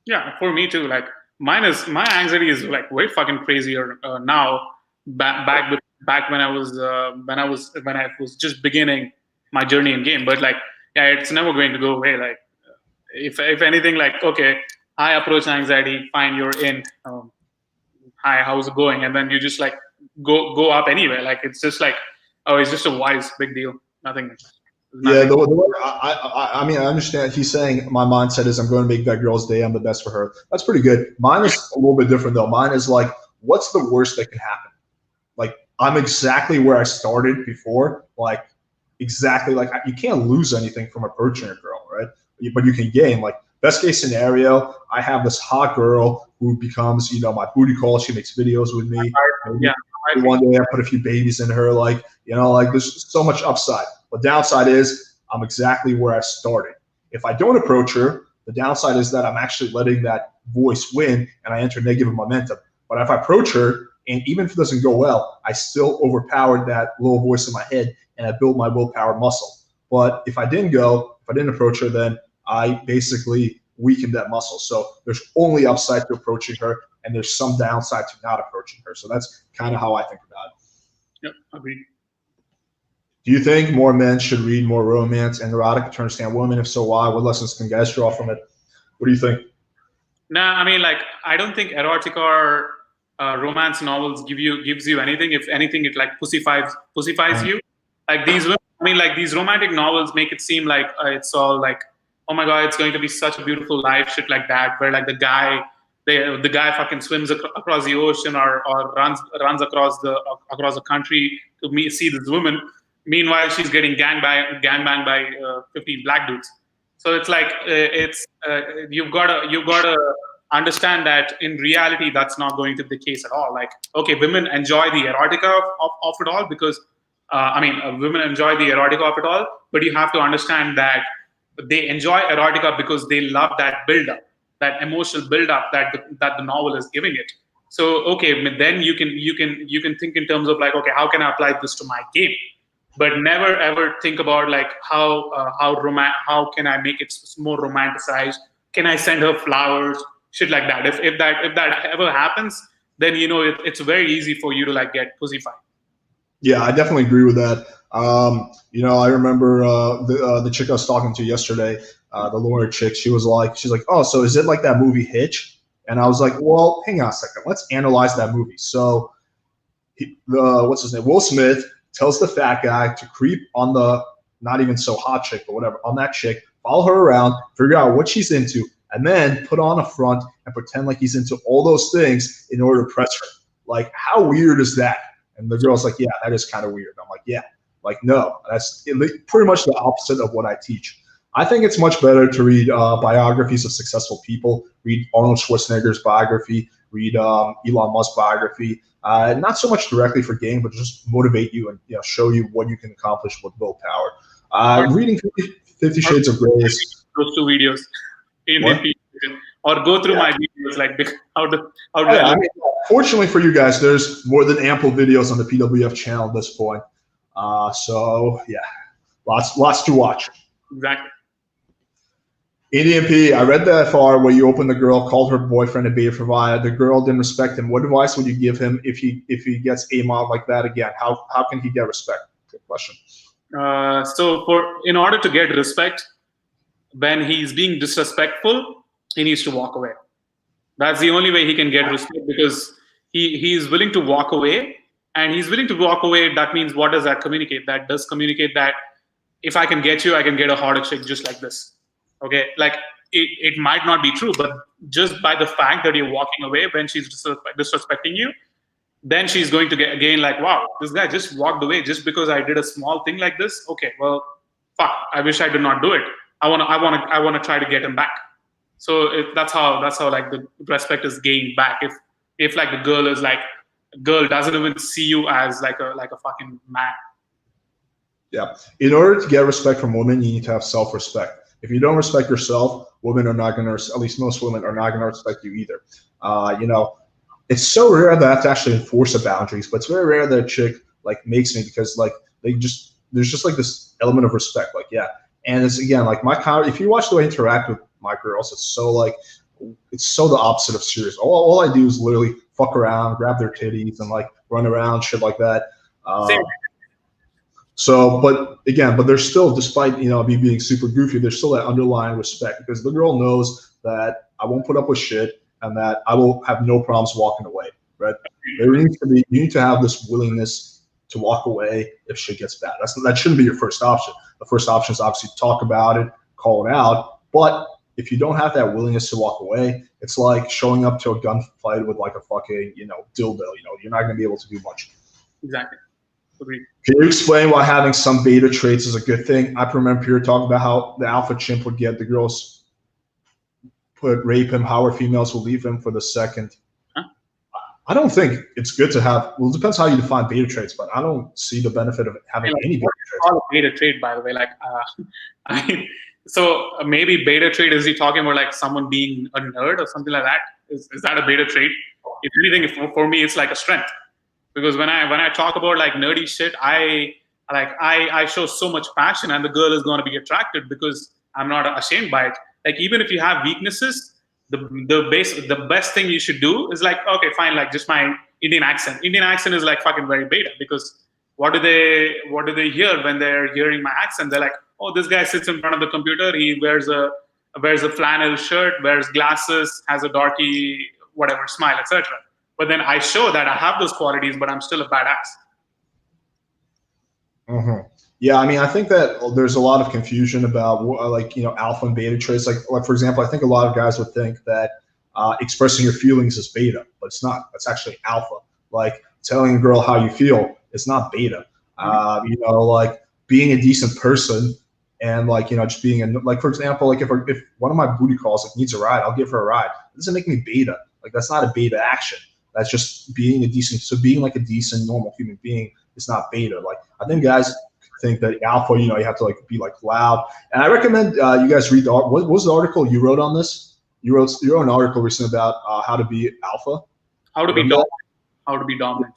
Yeah, for me too. Like my anxiety is like way fucking crazier now. Back when I was just beginning my journey in game, but like, yeah, it's never going to go away. Like if anything, like, okay, I approach anxiety, fine, you're in, hi, how's it going? And then you just like go up anyway. Like it's just like, oh, it's just a wise big deal. Nothing. Yeah, the way I mean, I understand. He's saying my mindset is I'm going to make that girl's day. I'm the best for her. That's pretty good. Mine is a little bit different though. Mine is like, what's the worst that can happen? Like I'm exactly where I started before. Like exactly, like you can't lose anything from approaching a girl, right? But you can gain. Like best case scenario, I have this hot girl who becomes, you know, my booty call. She makes videos with me. Yeah. One day I put a few babies in her. Like, you know, like there's so much upside. The downside is I'm exactly where I started. If I don't approach her, the downside is that I'm actually letting that voice win and I enter negative momentum. But if I approach her, and even if it doesn't go well, I still overpowered that little voice in my head and I built my willpower muscle. But if I didn't approach her, then I basically weakened that muscle. So there's only upside to approaching her and there's some downside to not approaching her. So that's kind of how I think about it. Yep, agreed. Do you think more men should read more romance and erotica to understand women? If so, why? What lessons can guys draw from it? What do you think? Nah, I mean, like, I don't think erotica or romance novels gives you anything. If anything, it like pussifies you. Like these women, I mean, like these romantic novels make it seem like it's all like, oh my god, it's going to be such a beautiful life, shit like that. Where like the guy fucking swims across the ocean or runs across the country to see this woman. Meanwhile, she's getting gangbanged by 15 black dudes. So it's like you've got to understand that in reality that's not going to be the case at all. Like, okay, women enjoy the erotica of it all because women enjoy the erotica of it all, but you have to understand that they enjoy erotica because they love that build-up, that emotional build-up that the novel is giving it. So okay, then you can think in terms of like, okay, how can I apply this to my game? but never ever think about like how can I make it more romanticized? Can I send her flowers? Shit like that. If that ever happens, then it's very easy for you to like get pussyfied. Yeah, I definitely agree with that. I remember the chick I was talking to yesterday, the lawyer chick. She's like, oh, so is it like that movie Hitch? And I was like, well, hang on a second. Let's analyze that movie. So, what's his name? Will Smith tells the fat guy to creep on the not even so hot chick, but whatever, on that chick, follow her around, figure out what she's into, and then put on a front and pretend like he's into all those things in order to press her. Like, how weird is that? And the girl's like, yeah, that is kind of weird. I'm like, yeah, like, no, that's pretty much the opposite of what I teach. I think it's much better to read biographies of successful people, read Arnold Schwarzenegger's biography, read Elon Musk's biography, not so much directly for game, but just motivate you and show you what you can accomplish with willpower. Reading 50 Shades of Grey is those two videos in IndianPE, or go through my videos like how do I mean, fortunately for you guys, there's more than ample videos on the PWF channel at this point. So yeah, lots to watch. Exactly. EST, I read that far where you opened the girl, called her boyfriend a beta provider. The girl didn't respect him. What advice would you give him if he gets a mod like that again? How can he get respect? Good question. So in order to get respect, when he's being disrespectful, he needs to walk away. That's the only way he can get respect, because he's willing to walk away, and he's willing to walk away. That means, what does that communicate? That does communicate that if I can get you, I can get a hotter chick just like this. Okay, like it might not be true, but just by the fact that you're walking away when she's disrespecting you, then she's going to get like, wow, this guy just walked away just because I did a small thing like this. Okay, well, fuck, I wish I did not do it. I wanna try to get him back. So that's how like the respect is gained back. If like the girl doesn't even see you as like a fucking man. Yeah. In order to get respect from women, you need to have self-respect. If you don't respect yourself, women are not going to, at least most women are not going to respect you either. It's so rare that I have to actually enforce the boundaries, but it's very rare that a chick like makes me, because like there's just like this element of respect. Like, yeah. And it's, again, like if you watch the way I interact with my girls, it's so the opposite of serious. All I do is literally fuck around, grab their titties, and like run around, shit like that. So, but there's still, despite me being super goofy, there's still that underlying respect, because the girl knows that I won't put up with shit and that I will have no problems walking away. Right? You need to have this willingness to walk away if shit gets bad. That shouldn't be your first option. The first option is obviously talk about it, call it out. But if you don't have that willingness to walk away, it's like showing up to a gunfight with like a fucking dildo. You're not going to be able to do much. Exactly. Agreed. Can you explain why having some beta traits is a good thing? I remember Pierre talking about how the alpha chimp would get the girls, rape him, how our females will leave him for the second. Huh? I don't think it's good to have. Well, it depends how you define beta traits, but I don't see the benefit of having any beta traits. Call a beta trait, by the way. Like, so maybe beta trait, is he talking about like someone being a nerd or something like that? Is that a beta trait? If anything, for me, it's like a strength. Because when I talk about like nerdy shit, I show so much passion, and the girl is going to be attracted because I'm not ashamed by it. Like, even if you have weaknesses, the best thing you should do is like, okay, fine, like just my Indian accent. Indian accent is like fucking very beta, because what do they hear when they're hearing my accent? They're like, oh, this guy sits in front of the computer, he wears a flannel shirt, wears glasses, has a darky whatever smile, etc. But then I show that I have those qualities, but I'm still a badass. Mm-hmm. Yeah, I mean, I think that there's a lot of confusion about alpha and beta traits. Like for example, I think a lot of guys would think that expressing your feelings is beta, but it's not. It's actually alpha. Like telling a girl how you feel, it's not beta. Like being a decent person and just being for example, like if one of my booty calls needs a ride, I'll give her a ride. It doesn't make me beta. Like that's not a beta action. That's just being being like a decent, normal human being is not beta. Like I think guys think that alpha, you have to like be like loud. And I recommend you guys read what was the article you wrote on this? You wrote an article recently about how to be alpha. How to be dominant.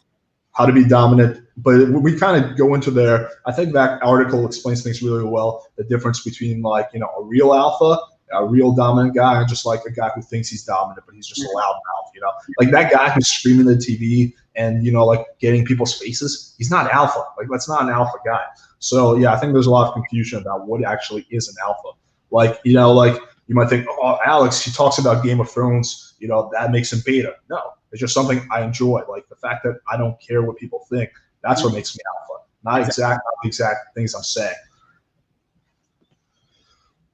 how to be dominant. But we kind of go into there. I think that article explains things really well. The difference between like, you know, a real alpha, a real dominant guy, and just like a guy who thinks he's dominant, but he's just a loud mouth, you know, like that guy who's screaming at the TV and, you know, like getting people's faces. He's not alpha. Like that's not an alpha guy. So yeah, I think there's a lot of confusion about what actually is an alpha. Like, you know, like you might think, oh, Alex, he talks about Game of Thrones, you know, that makes him beta. No, it's just something I enjoy. Like the fact that I don't care what people think. That's what makes me alpha. Not the exact things I'm saying.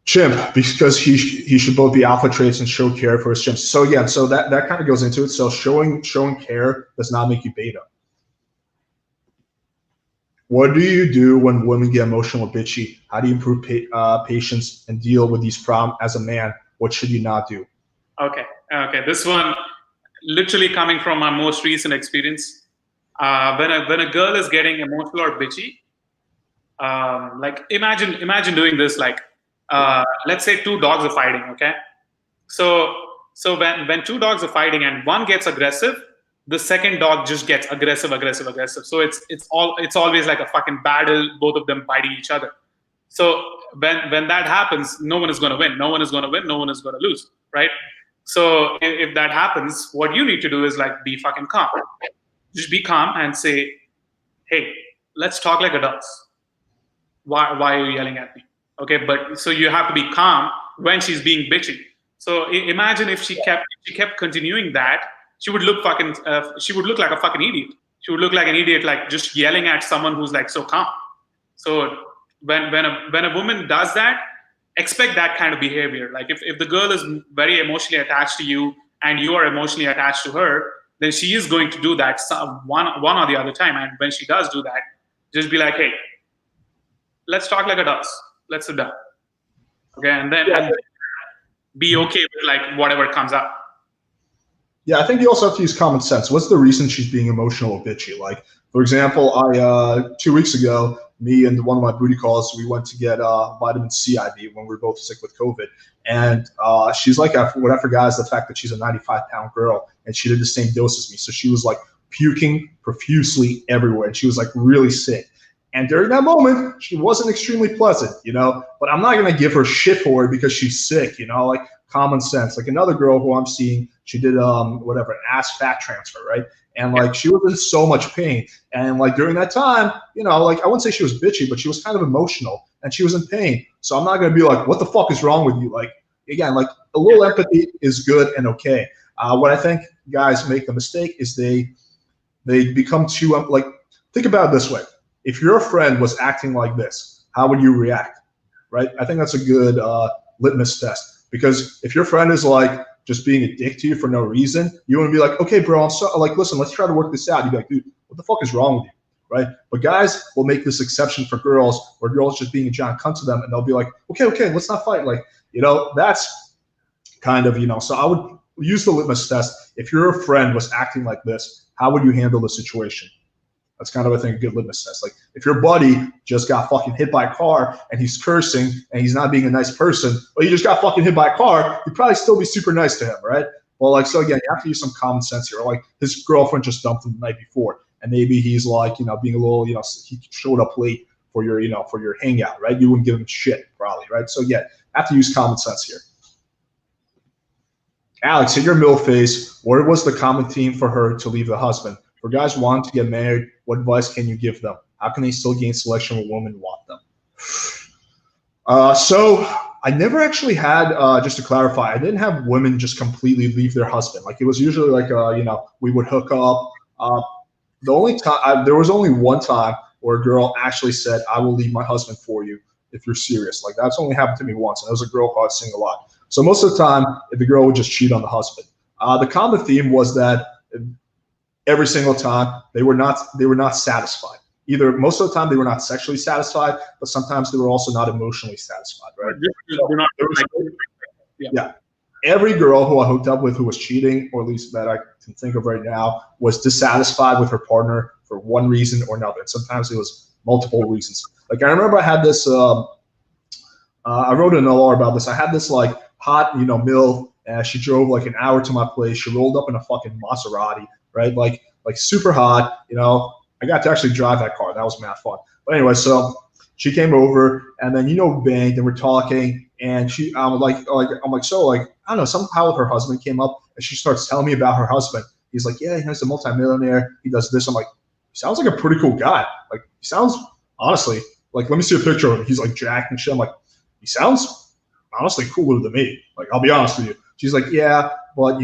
Chimp, because he should both be alpha traits and show care for his chimps. So again, so that kind of goes into it. So showing care does not make you beta. What do you do when women get emotional or bitchy? How do you improve patience and deal with these problems as a man? What should you not do? Okay. This one, literally coming from my most recent experience. When a girl is getting emotional or bitchy, like imagine doing this. Like, let's say two dogs are fighting. Okay, so when two dogs are fighting and one gets aggressive, the second dog just gets aggressive. So it's always like a fucking battle, both of them fighting each other. So when that happens, no one is going to win. No one is going to win. No one is going to lose, right? So if that happens, what you need to do is like be fucking calm. Just be calm and say, hey, let's talk like adults. Why are you yelling at me? Okay, but so you have to be calm when she's being bitchy. So imagine if she kept continuing that, she would look like a fucking idiot. She would look like an idiot, like just yelling at someone who's like so calm. So when a woman does that, expect that kind of behavior. Like if the girl is very emotionally attached to you and you are emotionally attached to her, then she is going to do that one or the other time. And when she does do that, just be like, hey, let's talk like adults. Let's sit down. Okay, and then be okay with like whatever comes up. Yeah, I think you also have to use common sense. What's the reason she's being emotional or bitchy? Like, for example, 2 weeks ago, me and one of my booty calls, we went to get vitamin C IV when we were both sick with COVID. And she's like, what I forgot is the fact that she's a 95-pound girl, and she did the same dose as me. So she was like puking profusely everywhere, and she was like really sick. And during that moment, she wasn't extremely pleasant, you know, but I'm not going to give her shit for it because she's sick, you know, like common sense. Like another girl who I'm seeing, she did an ass fat transfer, right? And like she was in so much pain. And like during that time, you know, like I wouldn't say she was bitchy, but she was kind of emotional and she was in pain. So I'm not going to be like, what the fuck is wrong with you? Like, again, like a little empathy is good and okay. What I think guys make the mistake is they become too, like, think about it this way. If your friend was acting like this, how would you react, right? I think that's a good litmus test, because if your friend is like just being a dick to you for no reason, you want to be like, okay, bro, I'm so like, listen, let's try to work this out. You'd be like, dude, what the fuck is wrong with you, right? But guys will make this exception for girls, where girls just being a giant cunt to them, and they'll be like, okay, let's not fight. Like, you know, that's kind of, you know, so I would use the litmus test. If your friend was acting like this, how would you handle the situation? That's kind of, I think, a good litmus test. Like if your buddy just got fucking hit by a car and he's cursing and he's not being a nice person, or you just got fucking hit by a car, you'd probably still be super nice to him, right? Well, like, so again, you have to use some common sense here. Like his girlfriend just dumped him the night before, and maybe he's like, you know, being a little, you know, he showed up late for your, you know, for your hangout, right? You wouldn't give him shit probably, right? So yeah, have to use common sense here. Alex, in your middle phase, what was the common theme for her to leave the husband? For guys wanting to get married, what advice can you give them? How can they still gain selection when women want them? So I never actually had, just to clarify, I didn't have women just completely leave their husband. Like it was usually like, you know, we would hook up. The only time, there was only one time where a girl actually said, I will leave my husband for you if you're serious. Like that's only happened to me once. And it was a girl who I was seeing a lot. So most of the time, the girl would just cheat on the husband. The common theme was that every single time they were not satisfied. Either most of the time they were not sexually satisfied, but sometimes they were also not emotionally satisfied, right? Yeah. Every girl who I hooked up with who was cheating, or at least that I can think of right now, was dissatisfied with her partner for one reason or another. And sometimes it was multiple reasons. Like I remember I had this, I wrote an LR about this. I had this like hot, you know, MILF, and she drove like an hour to my place. She rolled up in a fucking Maserati, right? Like like super hot. You know, I got to actually drive that car. That was mad fun. But anyway, so she came over, and then banged, and we're talking, and I'm like, so like I don't know, somehow her husband came up, and she starts telling me about her husband. He's like, yeah, he's a multimillionaire. He does this. I'm like, he sounds like a pretty cool guy. Like, he sounds, honestly, like, let me see a picture of him. He's like jacked and shit. I'm like, he sounds honestly cooler than me. Like, I'll be honest with you. She's like, yeah, but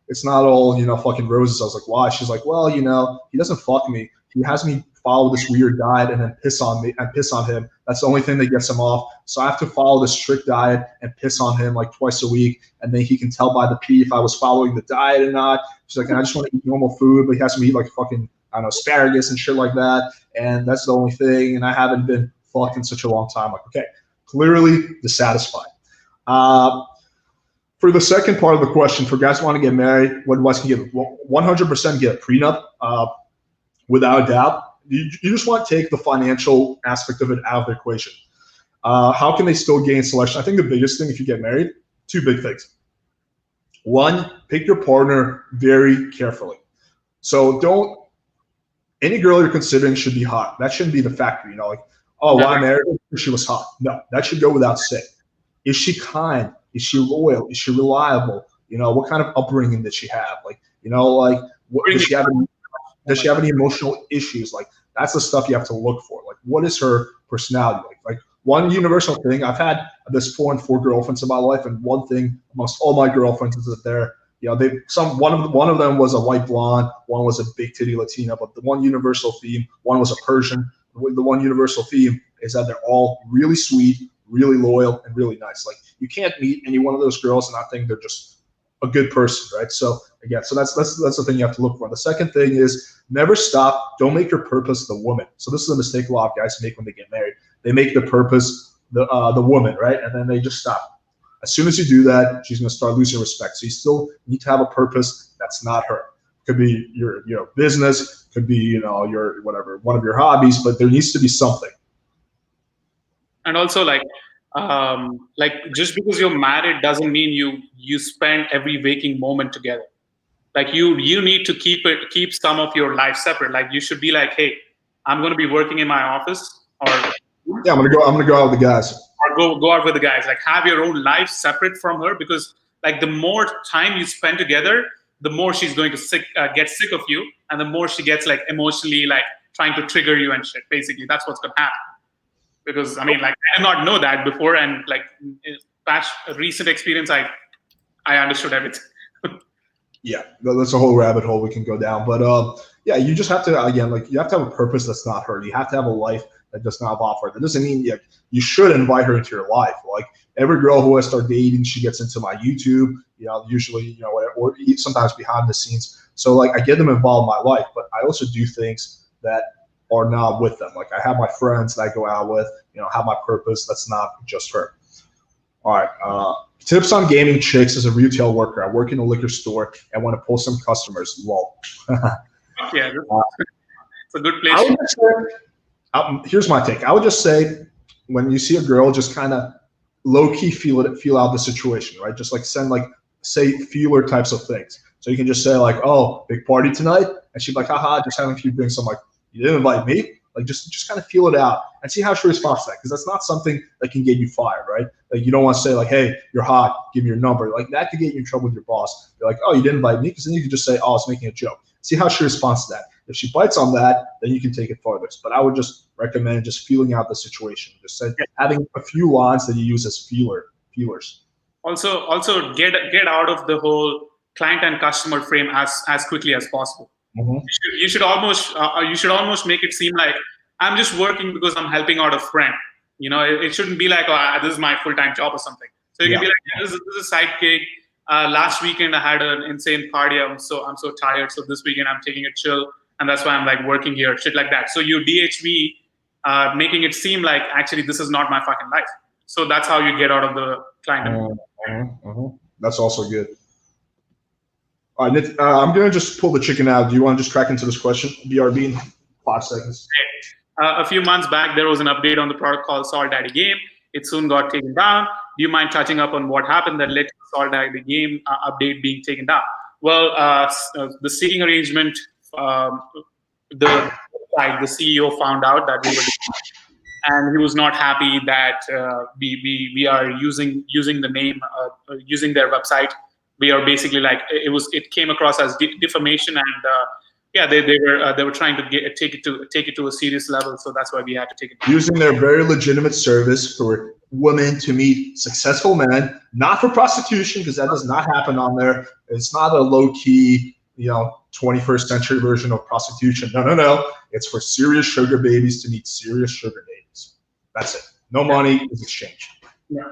it's not all, fucking roses. I was like, why? She's like, well, he doesn't fuck me. He has me follow this weird diet and then piss on me and piss on him. That's the only thing that gets him off. So I have to follow this strict diet and piss on him like twice a week. And then he can tell by the pee if I was following the diet or not. She's like, and I just want to eat normal food, but he has to eat like fucking, I don't know, asparagus and shit like that. And that's the only thing. And I haven't been fucked in such a long time. Like, okay, clearly dissatisfied. For the second part of the question, for guys who want to get married, what advice can you give? 100% get a prenup, without a doubt. You just want to take the financial aspect of it out of the equation. How can they still gain selection? I think the biggest thing if you get married, two big things. One, pick your partner very carefully. So any girl you're considering should be hot. That shouldn't be the factor, like, oh, why married her? She was hot. No, that should go without saying. Is she kind? Is she loyal? Is she reliable? What kind of upbringing did she have? Like, does she have any emotional issues? Like, that's the stuff you have to look for. Like, what is her personality like? Like, one universal thing, I've had this 4 girlfriends in my life, and one thing amongst all my girlfriends is that one of them was a white blonde, one was a big titty Latina, but the one universal theme, one was a Persian. The one universal theme is that they're all really sweet, really loyal, and really nice. Like, you can't meet any one of those girls and not think they're just a good person, right? So again, so that's the thing you have to look for. The second thing is never stop. Don't make your purpose the woman. So this is a mistake a lot of guys make when they get married. They make the purpose the woman, right? And then they just stop. As soon as you do that, she's going to start losing respect. So you still need to have a purpose that's not her. Could be your business, could be your whatever, one of your hobbies, but there needs to be something. And also, like just because you're married doesn't mean you spend every waking moment together. Like, you need to keep some of your life separate. Like, you should be like, hey, I'm going to be working in my office, or yeah, I'm gonna go out with the guys, or go out with the guys. Like, have your own life separate from her, because like the more time you spend together, the more she's going to get sick of you, and the more she gets like emotionally like trying to trigger you and shit. Basically, that's what's going to happen. Because I mean, like, I did not know that before, and like past recent experience, I understood everything. Yeah, that's a whole rabbit hole we can go down. But yeah, you just have to, again, like, you have to have a purpose that's not her. You have to have a life that does not offer. That doesn't mean you should invite her into your life. Like, every girl who I start dating, she gets into my YouTube, usually, or sometimes behind the scenes. So like, I get them involved in my life, but I also do things that are not with them. Like, I have my friends that I go out with, have my purpose. That's not just her. All right. Tips on gaming chicks as a retail worker. I work in a liquor store and want to pull some customers. Lol. Yeah, it's a good place. Here's my take. I would just say, when you see a girl, just kind of low key feel out the situation, right? Just like say feeler types of things. So you can just say like, oh, big party tonight, and she'd be like, haha, just having a few drinks. I'm like, you didn't invite me? Like, just kind of feel it out and see how she responds to that, because that's not something that can get you fired, right? Like, you don't want to say like, hey, you're hot, give me your number. Like, that could get you in trouble with your boss. You're like, oh, you didn't invite me, because then you can just say, oh, I was making a joke. See how she responds to that. If she bites on that, then you can take it farther. But I would just recommend just feeling out the situation. Just having a few lines that you use as feelers. Also get out of the whole client and customer frame as quickly as possible. Mm-hmm. You should almost make it seem like I'm just working because I'm helping out a friend. It shouldn't be like, oh, this is my full-time job or something. So you can be like, this is a side gig. Last weekend I had an insane party. I'm so tired. So this weekend I'm taking a chill, and that's why I'm like working here, shit like that. So you DHV, making it seem like actually this is not my fucking life. So that's how you get out of the client. That's also good. All right, I'm going to just pull the chicken out. Do you want to just crack into this question? BRB in 5 seconds. A few months back, there was an update on the product called Salt Daygame. It soon got taken down. Do you mind touching up on what happened that led to the Salt Daygame update being taken down? Well, the seating arrangement the CEO found out that we were, and he was not happy that we are using the name, using their website. We are basically like, it came across as defamation, and yeah, they were trying to take it to a serious level. So that's why we had to take it. Using their very legitimate service for women to meet successful men, not for prostitution, because that does not happen on there. It's not a low-key, 21st century version of prostitution. No. It's for serious sugar babies to meet serious sugar babies. That's it. No money is exchanged. Yeah.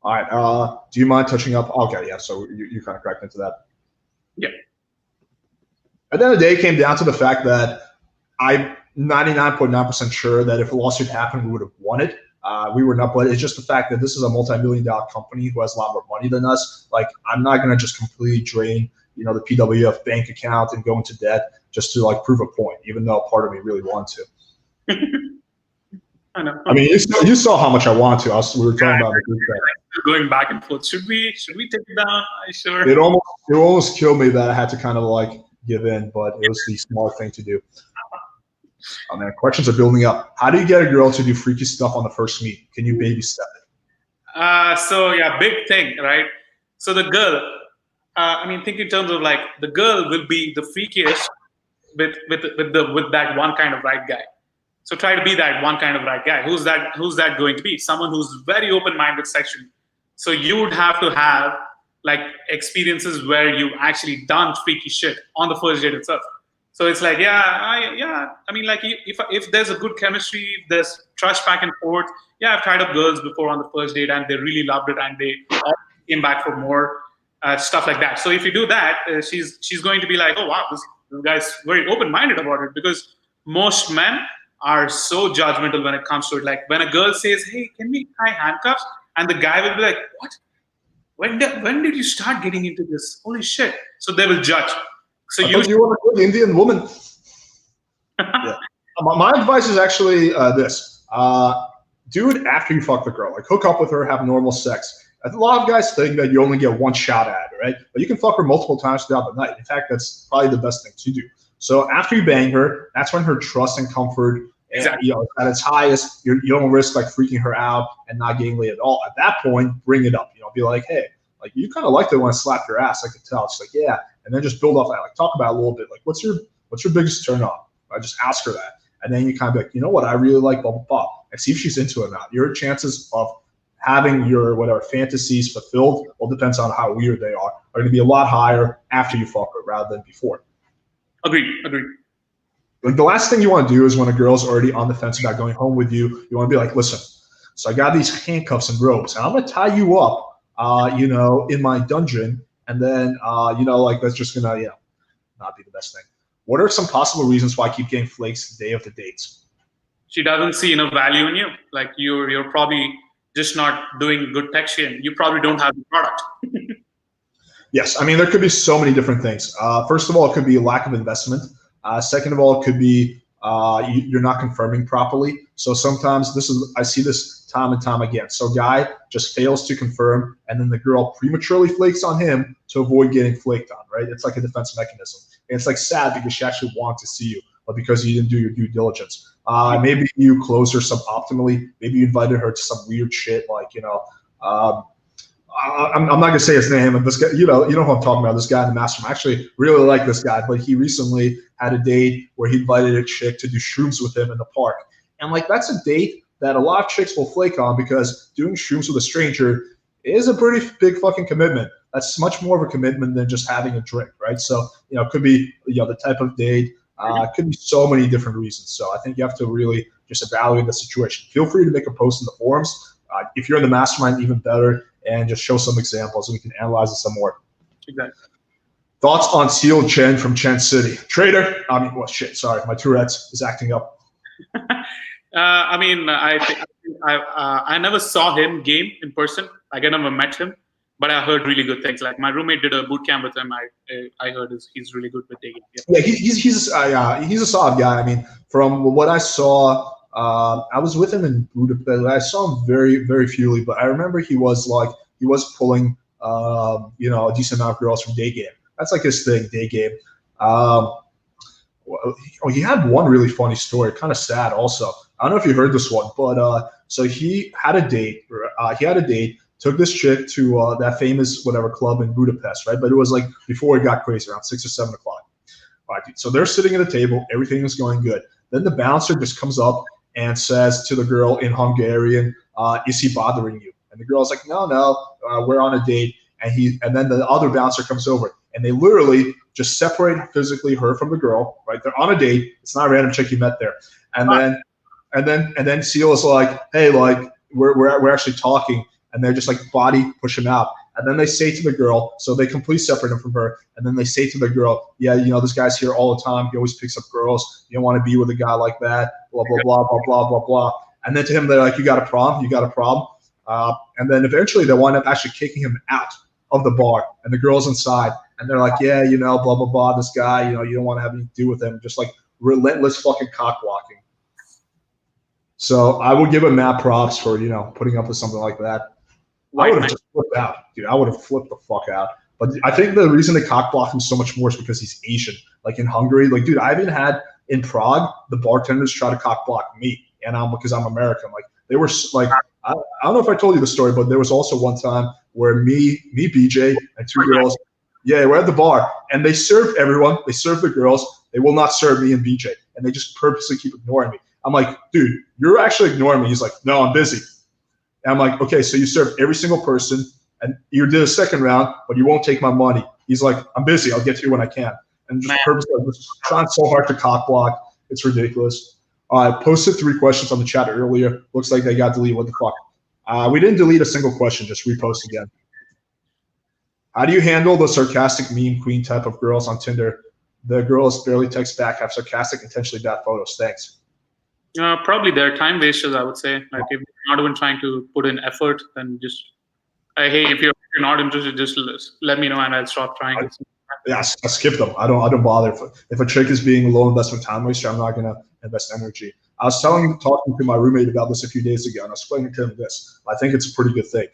All right. Do you mind touching up? Okay, yeah. So you kind of cracked into that. Yeah. At the end of the day, it came down to the fact that I'm 99.9% sure that if a lawsuit happened, we would have won it. We were not, but it's just the fact that this is a multi-million-dollar company who has a lot more money than us. Like, I'm not going to just completely drain, the PWF bank account and go into debt just to prove a point, even though part of me really wanted to. I know. I mean, you saw how much I want to. We were talking about the group chat. Going back and forth. Should we take it down? Sure. It almost killed me that I had to kind of give in, but it was the smart thing to do. Oh man, questions are building up. How do you get a girl to do freaky stuff on the first meet? Can you baby step it? So yeah, big thing, right? So the girl, think in terms of the girl will be the freakiest with that one kind of right guy. So try to be that one kind of right guy. Who's that going to be? Someone who's very open-minded sexually. So you would have to have experiences where you've actually done freaky shit on the first date itself. So it's if there's a good chemistry, if there's trust back and forth. Yeah, I've tried up girls before on the first date and they really loved it and they all came back for more stuff like that. So if you do that, she's going to be like, oh wow, this guy's very open-minded about it, because most men are so judgmental when it comes to it. Like when a girl says, hey, can we tie handcuffs? And the guy will be like, what? When did you start getting into this? Holy shit. So they will judge. So you want a good Indian woman. Yeah. My advice is actually this. Do it after you fuck the girl. Hook up with her, have normal sex. A lot of guys think that you only get one shot at it, right? But you can fuck her multiple times throughout the night. In fact, that's probably the best thing to do. So after you bang her, that's when her trust and comfort, exactly. At its highest. You don't risk freaking her out and not getting laid at all. At that point, bring it up. Be like, hey, you kind of liked it when I slapped your ass. I could tell. She's like, yeah. And then just build off that. Talk about it a little bit. What's your biggest turn on? I just ask her that. And then you kind of be like, you know what? I really like blah, blah, blah. And see if she's into it or not. Your chances of having your whatever fantasies fulfilled, well, depends on how weird they are going to be a lot higher after you fuck her rather than before. Agreed. The last thing you want to do is when a girl's already on the fence about going home with you, you want to be like, listen, so I got these handcuffs and ropes, and I'm going to tie you up, in my dungeon. And then, that's just going to, not be the best thing. What are some possible reasons why I keep getting flakes the day of the dates? She doesn't see enough value in you. You're probably just not doing good tech shit. You probably don't have the product. Yes. There could be so many different things. First of all, it could be a lack of investment. Second of all, it could be you're not confirming properly. So sometimes I see this time and time again. So guy just fails to confirm, and then the girl prematurely flakes on him to avoid getting flaked on, right? It's like a defense mechanism. And it's sad because she actually wanted to see you, but because you didn't do your due diligence. Maybe you closed her suboptimally. Maybe you invited her to some weird shit I'm not gonna say his name, and this guy, you know who I'm talking about. This guy in the mastermind. I actually really like this guy, but he recently had a date where he invited a chick to do shrooms with him in the park, and that's a date that a lot of chicks will flake on, because doing shrooms with a stranger is a pretty big fucking commitment. That's much more of a commitment than just having a drink, right? So it could be the type of date. It could be so many different reasons. So I think you have to really just evaluate the situation. Feel free to make a post in the forums. If you're in the mastermind, even better. And just show some examples and we can analyze it some more. Exactly. Thoughts on Seal Chen from Chen City? Trader? Sorry, my Tourette's is acting up. I never saw him game in person. I never met him, but I heard really good things. My roommate did a boot camp with him. I heard he's really good with Daygame. Yeah, he's a solid guy. From what I saw, I was with him in Budapest. I saw him very, very fewly, but I remember he was pulling, a decent amount of girls from Daygame. That's his thing, Daygame. Well, he had one really funny story, kind of sad also. I don't know if you heard this one, but so he had a date. Took this chick to that famous whatever club in Budapest, right? But it was like before it got crazy, around 6 or 7 o'clock. All right, dude. So they're sitting at a table, everything is going good. Then the bouncer just comes up and says to the girl in Hungarian, "Is he bothering you?" And the girl's like, "No, we're on a date." And then the other bouncer comes over, and they literally just separate physically her from the girl. Right? They're on a date. It's not a random chick you met there. And then Seal is like, "Hey, like we're actually talking." And they're just like body push him out. And then they say to the girl, so they completely separate him from her. And then they say to the girl, "Yeah, this guy's here all the time. He always picks up girls. You don't want to be with a guy like that. Blah blah blah blah blah blah blah." And then to him, they're like, "You got a problem? You got a problem?" And then eventually they wind up actually kicking him out of the bar. And the girl's inside, and they're like, "Yeah, blah blah blah. This guy, you don't want to have anything to do with him." Just like relentless fucking cock blocking. So I would give him mad props for putting up with something like that. I would have just flipped out, dude. I would have flipped the fuck out. But I think the reason they cock block him so much more is because he's Asian. Like in Hungary, like, dude, I even had in Prague the bartenders try to cock block me, and because I'm American. Like they were like, I don't know if I told you the story, but there was also one time where me, BJ, and two girls, we're at the bar, and they served everyone. They served the girls. They will not serve me and BJ, and they just purposely keep ignoring me. I'm like, dude, you're actually ignoring me. He's like, "No, I'm busy." And I'm like, "Okay, so you served every single person, and you did a second round, but you won't take my money." He's like, "I'm busy. I'll get to you when I can." And just purposely just trying so hard to cock block. It's ridiculous. I posted 3 questions on the chat earlier. Looks like they got deleted. What the fuck? We didn't delete a single question. Just repost again. How do you handle the sarcastic meme queen type of girls on Tinder? The girls barely text back, have sarcastic, intentionally bad photos. Thanks. Probably they're time wasters, I would say. Like if you're not even trying to put in effort, then just, hey, if you're not interested, just let me know and I'll stop trying. I skip them. I don't bother. If a chick is being a low investment time waster, I'm not gonna invest energy. I was talking to my roommate about this a few days ago, and I was explaining to him this. I think it's a pretty good thing.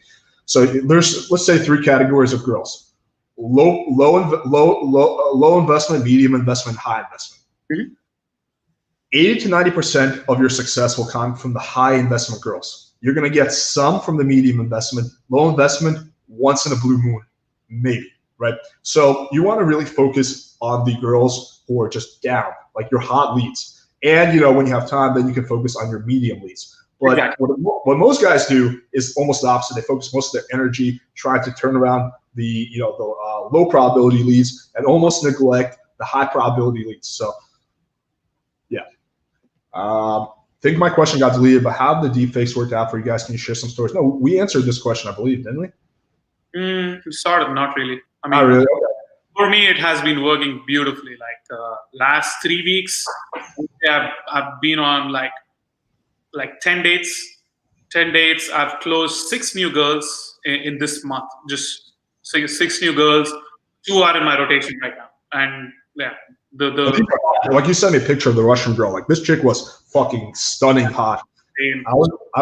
So there's, let's say, 3 categories of girls: low investment, medium investment, high investment. Mm-hmm. 80 to 90% of your success will come from the high investment girls. You're going to get some from the medium investment, low investment, once in a blue moon, maybe, right? So you want to really focus on the girls who are just down, like your hot leads. And, when you have time, then you can focus on your medium leads. But exactly. What most guys do is almost the opposite. They focus most of their energy trying to turn around the low probability leads and almost neglect the high probability leads. So, yeah. I think my question got deleted, but how have the deepfakes worked out for you guys? Can you share some stories? No, we answered this question, I believe, didn't we? Sort of, not really. I mean, not really. Okay. For me, it has been working beautifully. Like last 3 weeks, I've been on like 10 dates. 10 dates. I've closed 6 new girls in this month. Just 6 new girls. 2 are in my rotation right now, and yeah. Like you sent me a picture of the Russian girl. Like this chick was fucking stunning hot. I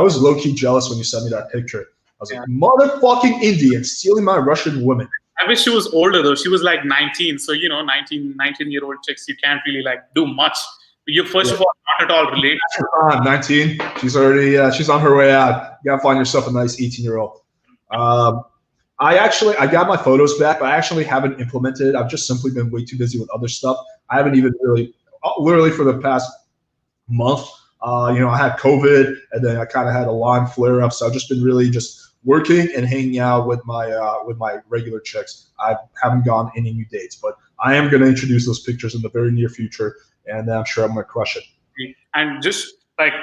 was low key jealous when you sent me that picture. I was like, motherfucking Indian stealing my Russian woman. I wish she was older though. She was like 19. So 19-year-old chicks, you can't really like do much. You first of all not at all related. 19. She's already she's on her way out. You gotta find yourself a nice 18-year-old. I got my photos back, but I actually haven't implemented it. I've just simply been way too busy with other stuff. I haven't even literally for the past month, I had COVID, and then I kind of had a Lyme flare up. So I've just been really just working and hanging out with my regular chicks. I haven't gone any new dates, but I am going to introduce those pictures in the very near future, and I'm sure I'm going to crush it. And just like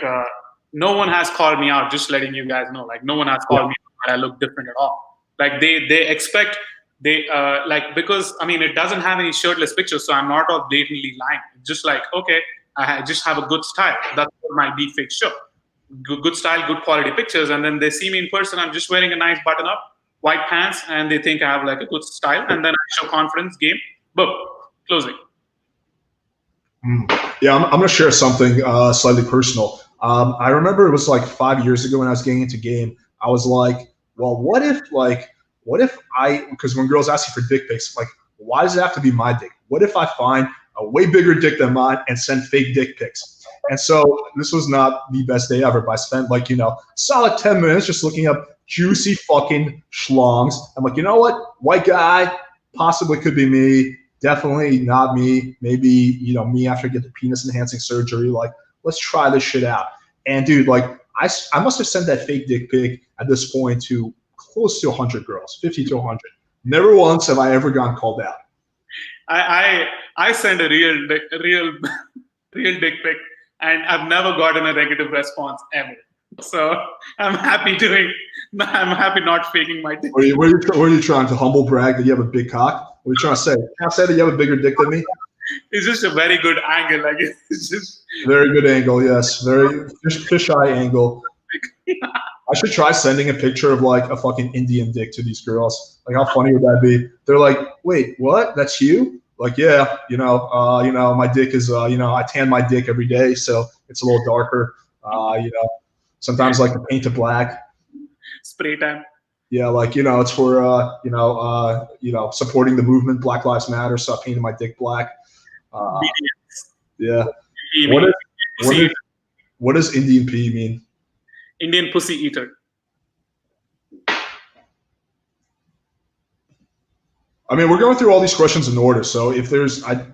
no one has called me out, just letting you guys know, like no one has called me out that I look different at all. Like they expect because I mean it doesn't have any shirtless pictures, so I'm not all blatantly lying. It's just like, okay, I just have a good style. That's what my deepfakes show. Good style, good quality pictures, and then they see me in person. I'm just wearing a nice button-up, white pants, and they think I have like a good style. And then I show confidence, game, boom, closing. Yeah, I'm gonna share something slightly personal. I remember it was like 5 years ago when I was getting into game. I was like, well, what if I, because when girls ask you for dick pics, like, why does it have to be my dick? what if I find a way bigger dick than mine and send fake dick pics? And so this was not the best day ever, but I spent like, solid 10 minutes just looking up juicy fucking schlongs. I'm like, you know what? White guy, possibly could be me. Definitely not me. Maybe, me after I get the penis enhancing surgery. Like, let's try this shit out. And dude, like, I must have sent that fake dick pic at this point to close to 100 girls, 50 to 100. Never once have I ever gotten called out. I send a real dick pic, and I've never gotten a negative response ever. So I'm happy not faking my dick. Were you trying to humble brag that you have a big cock? What are you trying to say? Can I say that you have a bigger dick than me? It's just a very good angle. Like, it's just very good angle. Yes, very fisheye angle. I should try sending a picture of like a fucking Indian dick to these girls. Like, how funny would that be? They're like, wait, what? That's you? Like, yeah, my dick is, I tan my dick every day, so it's a little darker. Sometimes like to paint it black. Spray tan. Yeah, like, it's for, supporting the movement, Black Lives Matter, so I painted my dick black. Yeah. What does IndianPE mean? Indian pussy eater. I mean, we're going through all these questions in order. So if there's, I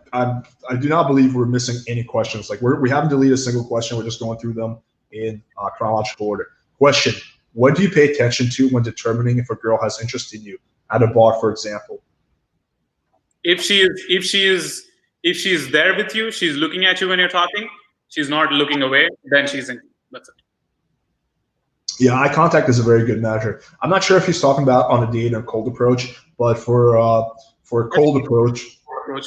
do not believe we're missing any questions. Like, we haven't deleted a single question. We're just going through them in chronological order. Question: what do you pay attention to when determining if a girl has interest in you at a bar, for example? If she is there with you, she's looking at you when you're talking. She's not looking away. Then she's in. That's it. Yeah, eye contact is a very good measure. I'm not sure if he's talking about on a date or cold approach, but for a cold approach,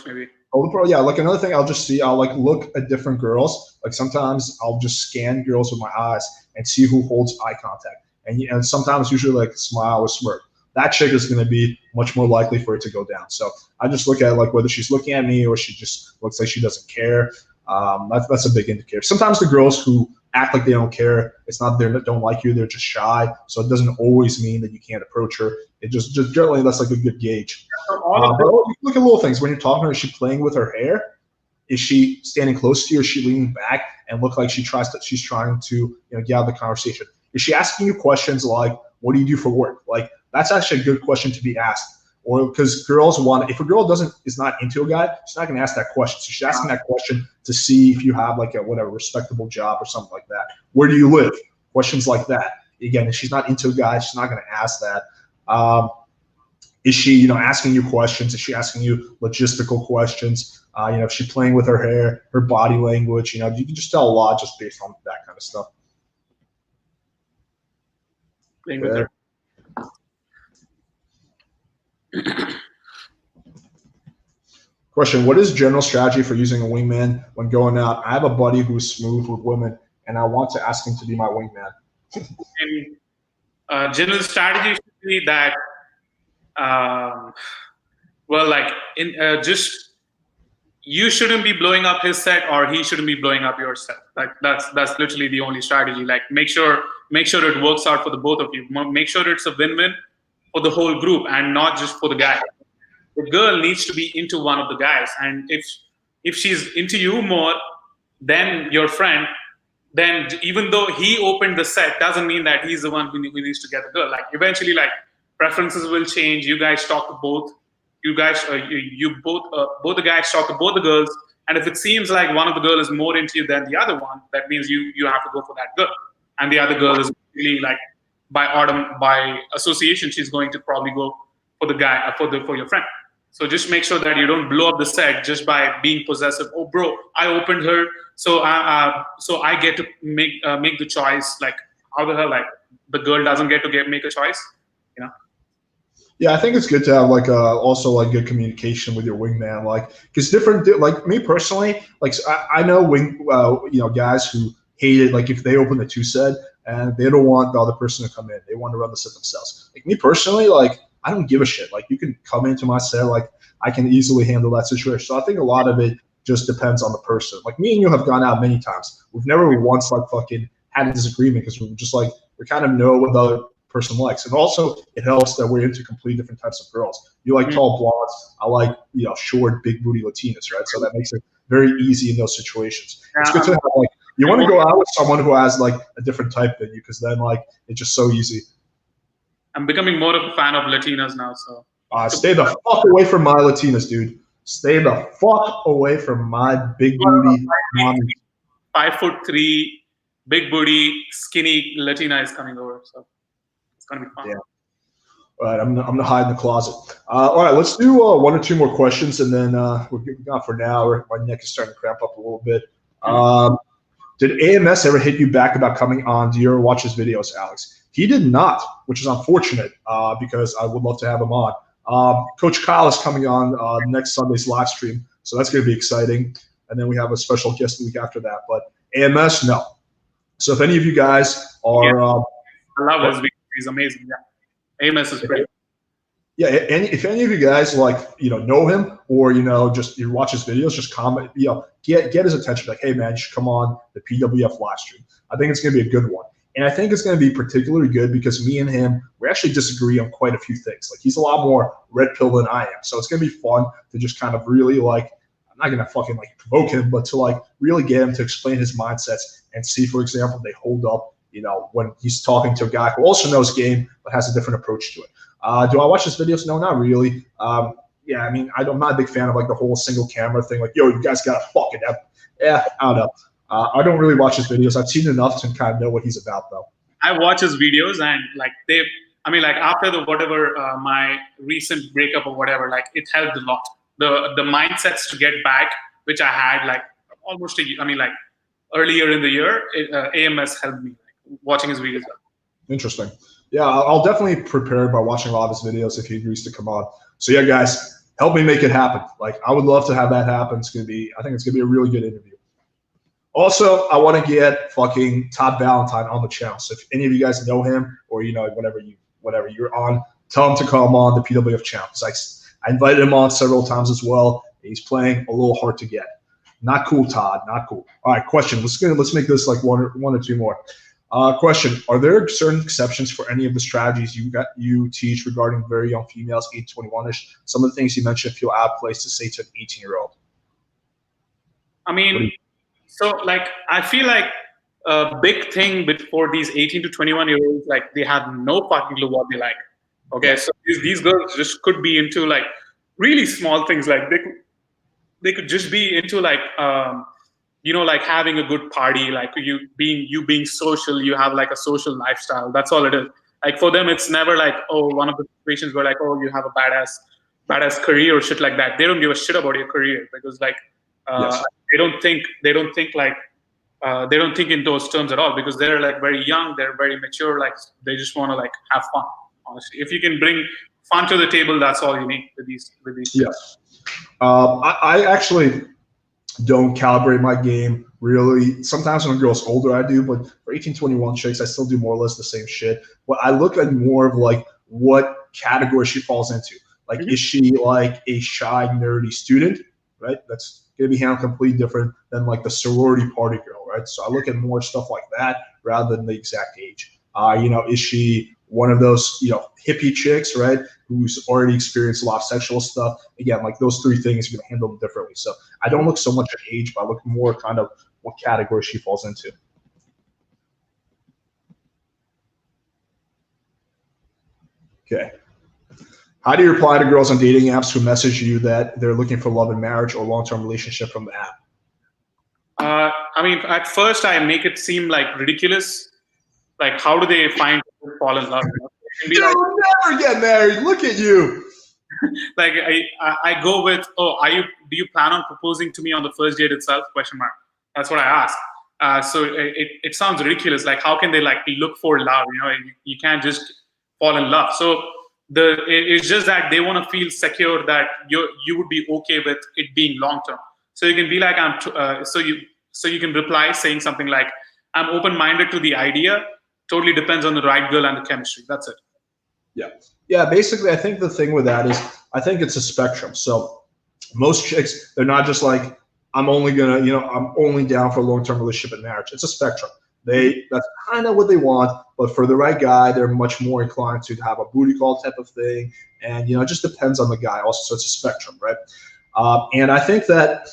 maybe. Cold approach, yeah. Like, another thing, I'll like look at different girls. Like, sometimes I'll just scan girls with my eyes and see who holds eye contact. And sometimes, usually, like, smile or smirk. That chick is going to be much more likely for it to go down. So I just look at like whether she's looking at me or she just looks like she doesn't care. That's a big indicator. Sometimes the girls who act like they don't care, it's not they don't like you, they're just shy. So it doesn't always mean that you can't approach her. It just generally, that's like a good gauge. But you look at little things when you're talking to her. Is she playing with her hair? Is she standing close to you? Is she leaning back and look like she's trying to get out of the conversation? Is she asking you questions like, what do you do for work? Like, that's actually a good question to be asked. Or because girls if a girl is not into a guy, she's not going to ask that question. So she's asking that question to see if you have like a respectable job or something like that. Where do you live? Questions like that. Again, if she's not into a guy, she's not going to ask that. Is she, asking you questions? Is she asking you logistical questions? If she's playing with her hair, her body language, you can just tell a lot just based on that kind of stuff. Playing with her. Question: what is general strategy for using a wingman when going out? I have a buddy who's smooth with women, and I want to ask him to be my wingman. And general strategy should be that, you shouldn't be blowing up his set, or he shouldn't be blowing up your set. Like, that's literally the only strategy. Like, make sure it works out for the both of you. Make sure it's a win-win for the whole group and not just for the guy. The girl needs to be into one of the guys, and if she's into you more than your friend, then even though he opened the set, doesn't mean that he's the one who needs to get the girl. Like, eventually, like, preferences will change. You guys talk to both. You guys, both the guys talk to both the girls, and if it seems like one of the girls is more into you than the other one, that means you have to go for that girl, and the other girl is really like, by association, she's going to probably go for the guy, for your friend. So just make sure that you don't blow up the set just by being possessive. Oh, bro, I opened her, so I get to make the choice. Like, how the hell, like, the girl doesn't get to make a choice, Yeah, I think it's good to have also good communication with your wingman, because like me personally, like, I know guys who hate it, like, if they open the 2 set and they don't want the other person to come in, they want to run the set themselves. Like, me personally, like, I don't give a shit. Like, you can come into my set, like, I can easily handle that situation. So I think a lot of it just depends on the person. Like, me and you have gone out many times. We've never once fucking had a disagreement because we're just we kind of know what the other person likes. And also, it helps that we're into completely different types of girls. You like tall blondes. I like, short, big booty Latinas, right? So that makes it very easy in those situations. It's good to have, like, you want to go out with someone who has, like, a different type than you, because then, like, it's just so easy. I'm becoming more of a fan of Latinas now, so. Stay the fuck away from my Latinas, dude. Stay the fuck away from my big booty mommy. 5'3", big booty, skinny Latina is coming over, so it's gonna be fun. Yeah. All right, I'm gonna hide in the closet. All right, let's do one or two more questions, and then we're getting on for now. My neck is starting to cramp up a little bit. Did AMS ever hit you back about coming on? Do you ever watch his videos, Alex? He did not, which is unfortunate because I would love to have him on. Coach Kyle is coming on next Sunday's live stream, so that's going to be exciting. And then we have a special guest the week after that. But AMS, no. So if any of you guys are, I love his videos. He's amazing. Yeah, AMS is great. Yeah, and if any of you guys know him or just you watch his videos, just comment. Get his attention. Like, hey man, you should come on the PWF live stream. I think it's going to be a good one. And I think it's going to be particularly good because me and him, we actually disagree on quite a few things. Like, he's a lot more red pill than I am. So it's going to be fun to just kind of really, like, I'm not going to fucking, like, provoke him, but to, like, really get him to explain his mindsets and see, for example, they hold up, when he's talking to a guy who also knows game but has a different approach to it. Do I watch his videos? No, not really. Yeah, I mean, I'm not a big fan of, like, the whole single camera thing. Like, yo, you guys got to fucking have. Yeah, I don't know. I don't really watch his videos. I've seen enough to kind of know what he's about, though. I watch his videos, and like after the whatever my recent breakup or whatever, like, it helped a lot. The mindsets to get back, which I had like almost earlier in the year, AMS helped me, like, watching his videos. Interesting. Yeah, I'll definitely prepare by watching a lot of his videos if he agrees to come on. So yeah, guys, help me make it happen. Like, I would love to have that happen. I think it's gonna be a really good interview. Also, I want to get fucking Todd Valentine on the channel. So if any of you guys know him or whatever you're on, tell him to come on the PWF channel. I invited him on several times as well. He's playing a little hard to get. Not cool, Todd. Not cool. All right, question. Let's make this like one or two more. Question: are there certain exceptions for any of the strategies you teach regarding very young females, 8 to 21-ish? Some of the things you mentioned feel out of place to say to an 18-year-old. I mean. So, like, I feel like a big thing for these 18 to 21-year-olds, like, they have no fucking clue what they like. Okay, so these girls just could be into, like, really small things. Like, they could just be into, like, like having a good party, like you being social. You have, like, a social lifestyle. That's all it is. Like, for them, it's never like, oh, one of the situations where, like, oh, you have a badass career or shit like that. They don't give a shit about your career because, like, they don't think in those terms at all because they're, like, very young, they're very mature, like, they just want to, like, have fun. Honestly, if you can bring fun to the table, that's all you need with these. Yes, I actually don't calibrate my game really. Sometimes when a girl's older, I do, but for 18, 21 chicks, I still do more or less the same shit. But I look at more of, like, what category she falls into. Like, is she, like, a shy, nerdy student? Right, that's going to be handled completely different than, like, the sorority party girl, right? So I look at more stuff like that rather than the exact age. Is she one of those, hippie chicks, right, who's already experienced a lot of sexual stuff? Again, like, those three things, you're going to handle them differently. So I don't look so much at age, but I look more kind of what category she falls into. Okay. How do you reply to girls on dating apps who message you that they're looking for love and marriage or long-term relationship from the app? I mean, at first I make it seem like ridiculous. Like, how do they fall in love? You'll never get married. Look at you. Like, I go with, oh, do you plan on proposing to me on the first date itself? ? That's what I ask. So it sounds ridiculous. Like, how can they, like, look for love? You can't just fall in love. So it's just that they want to feel secure that you would be okay with it being long term. So you can be like, so you can reply saying something like, I'm open-minded to the idea. Totally depends on the right girl and the chemistry. That's it. Yeah. Basically, I think the thing with that is, I think it's a spectrum. So most chicks, they're not just like, I'm only down for a long-term relationship and marriage. It's a spectrum. That's kind of what they want. But for the right guy, they're much more inclined to have a booty call type of thing. And, it just depends on the guy also. So it's a spectrum, right? And I think that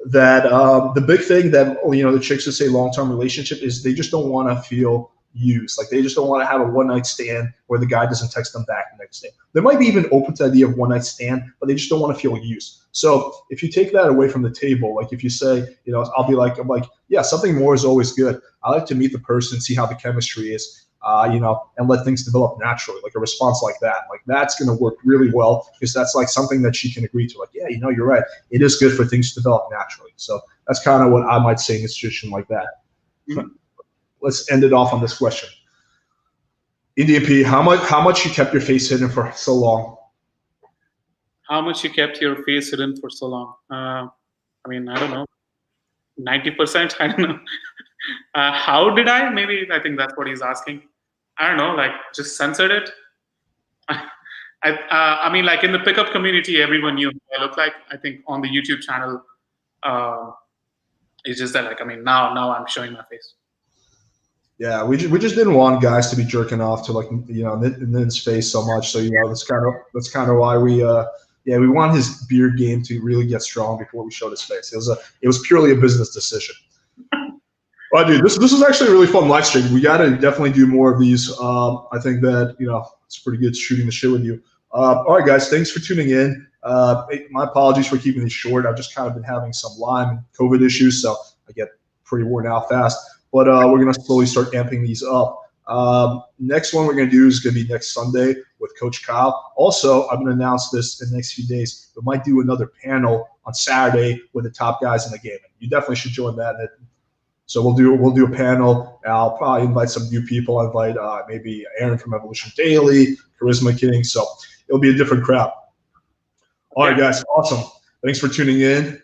the big thing that, the chicks who say long-term relationship is they just don't want to feel used. Like they just don't want to have a one-night stand where the guy doesn't text them back the next day. They might be even open to the idea of one-night stand, but they just don't want to feel used. So if you take that away from the table, like if you say, I'm like, yeah, something more is always good. I like to meet the person, see how the chemistry is, and let things develop naturally. Like a response like that, like that's going to work really well because that's like something that she can agree to. Like, yeah, you're right. It is good for things to develop naturally. So that's kind of what I might say in a situation like that. Mm-hmm. Let's end it off on this question. IndianPE, how much you kept your face hidden for so long? How much you kept your face hidden for so long? I don't know. 90%? I don't know. How did I? Maybe I think that's what he's asking. I don't know, like just censored it. Like in the pickup community, everyone knew what I look like. I think on the YouTube channel, it's just that now I'm showing my face. Yeah, we just didn't want guys to be jerking off to Nin's face so much. So that's kind of why we want his beard game to really get strong before we showed his face. It was purely a business decision. All right, dude, this was actually a really fun live stream. We got to definitely do more of these. I think that it's pretty good shooting the shit with you. All right, guys, thanks for tuning in. My apologies for keeping these short. I've just kind of been having some Lyme and COVID issues, so I get pretty worn out fast. But we're going to slowly start amping these up. Next one we're going to do is going to be next Sunday with Coach Kyle. Also, I'm going to announce this in the next few days. We might do another panel on Saturday with the top guys in the game. You definitely should join that. So we'll do a panel. I'll probably invite some new people. I'll invite maybe Aaron from Evolution Daily, Charisma King. So it'll be a different crowd. All right, guys. Awesome. Thanks for tuning in.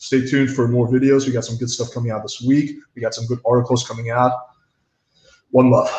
Stay tuned for more videos. We got some good stuff coming out this week. We got some good articles coming out. One love.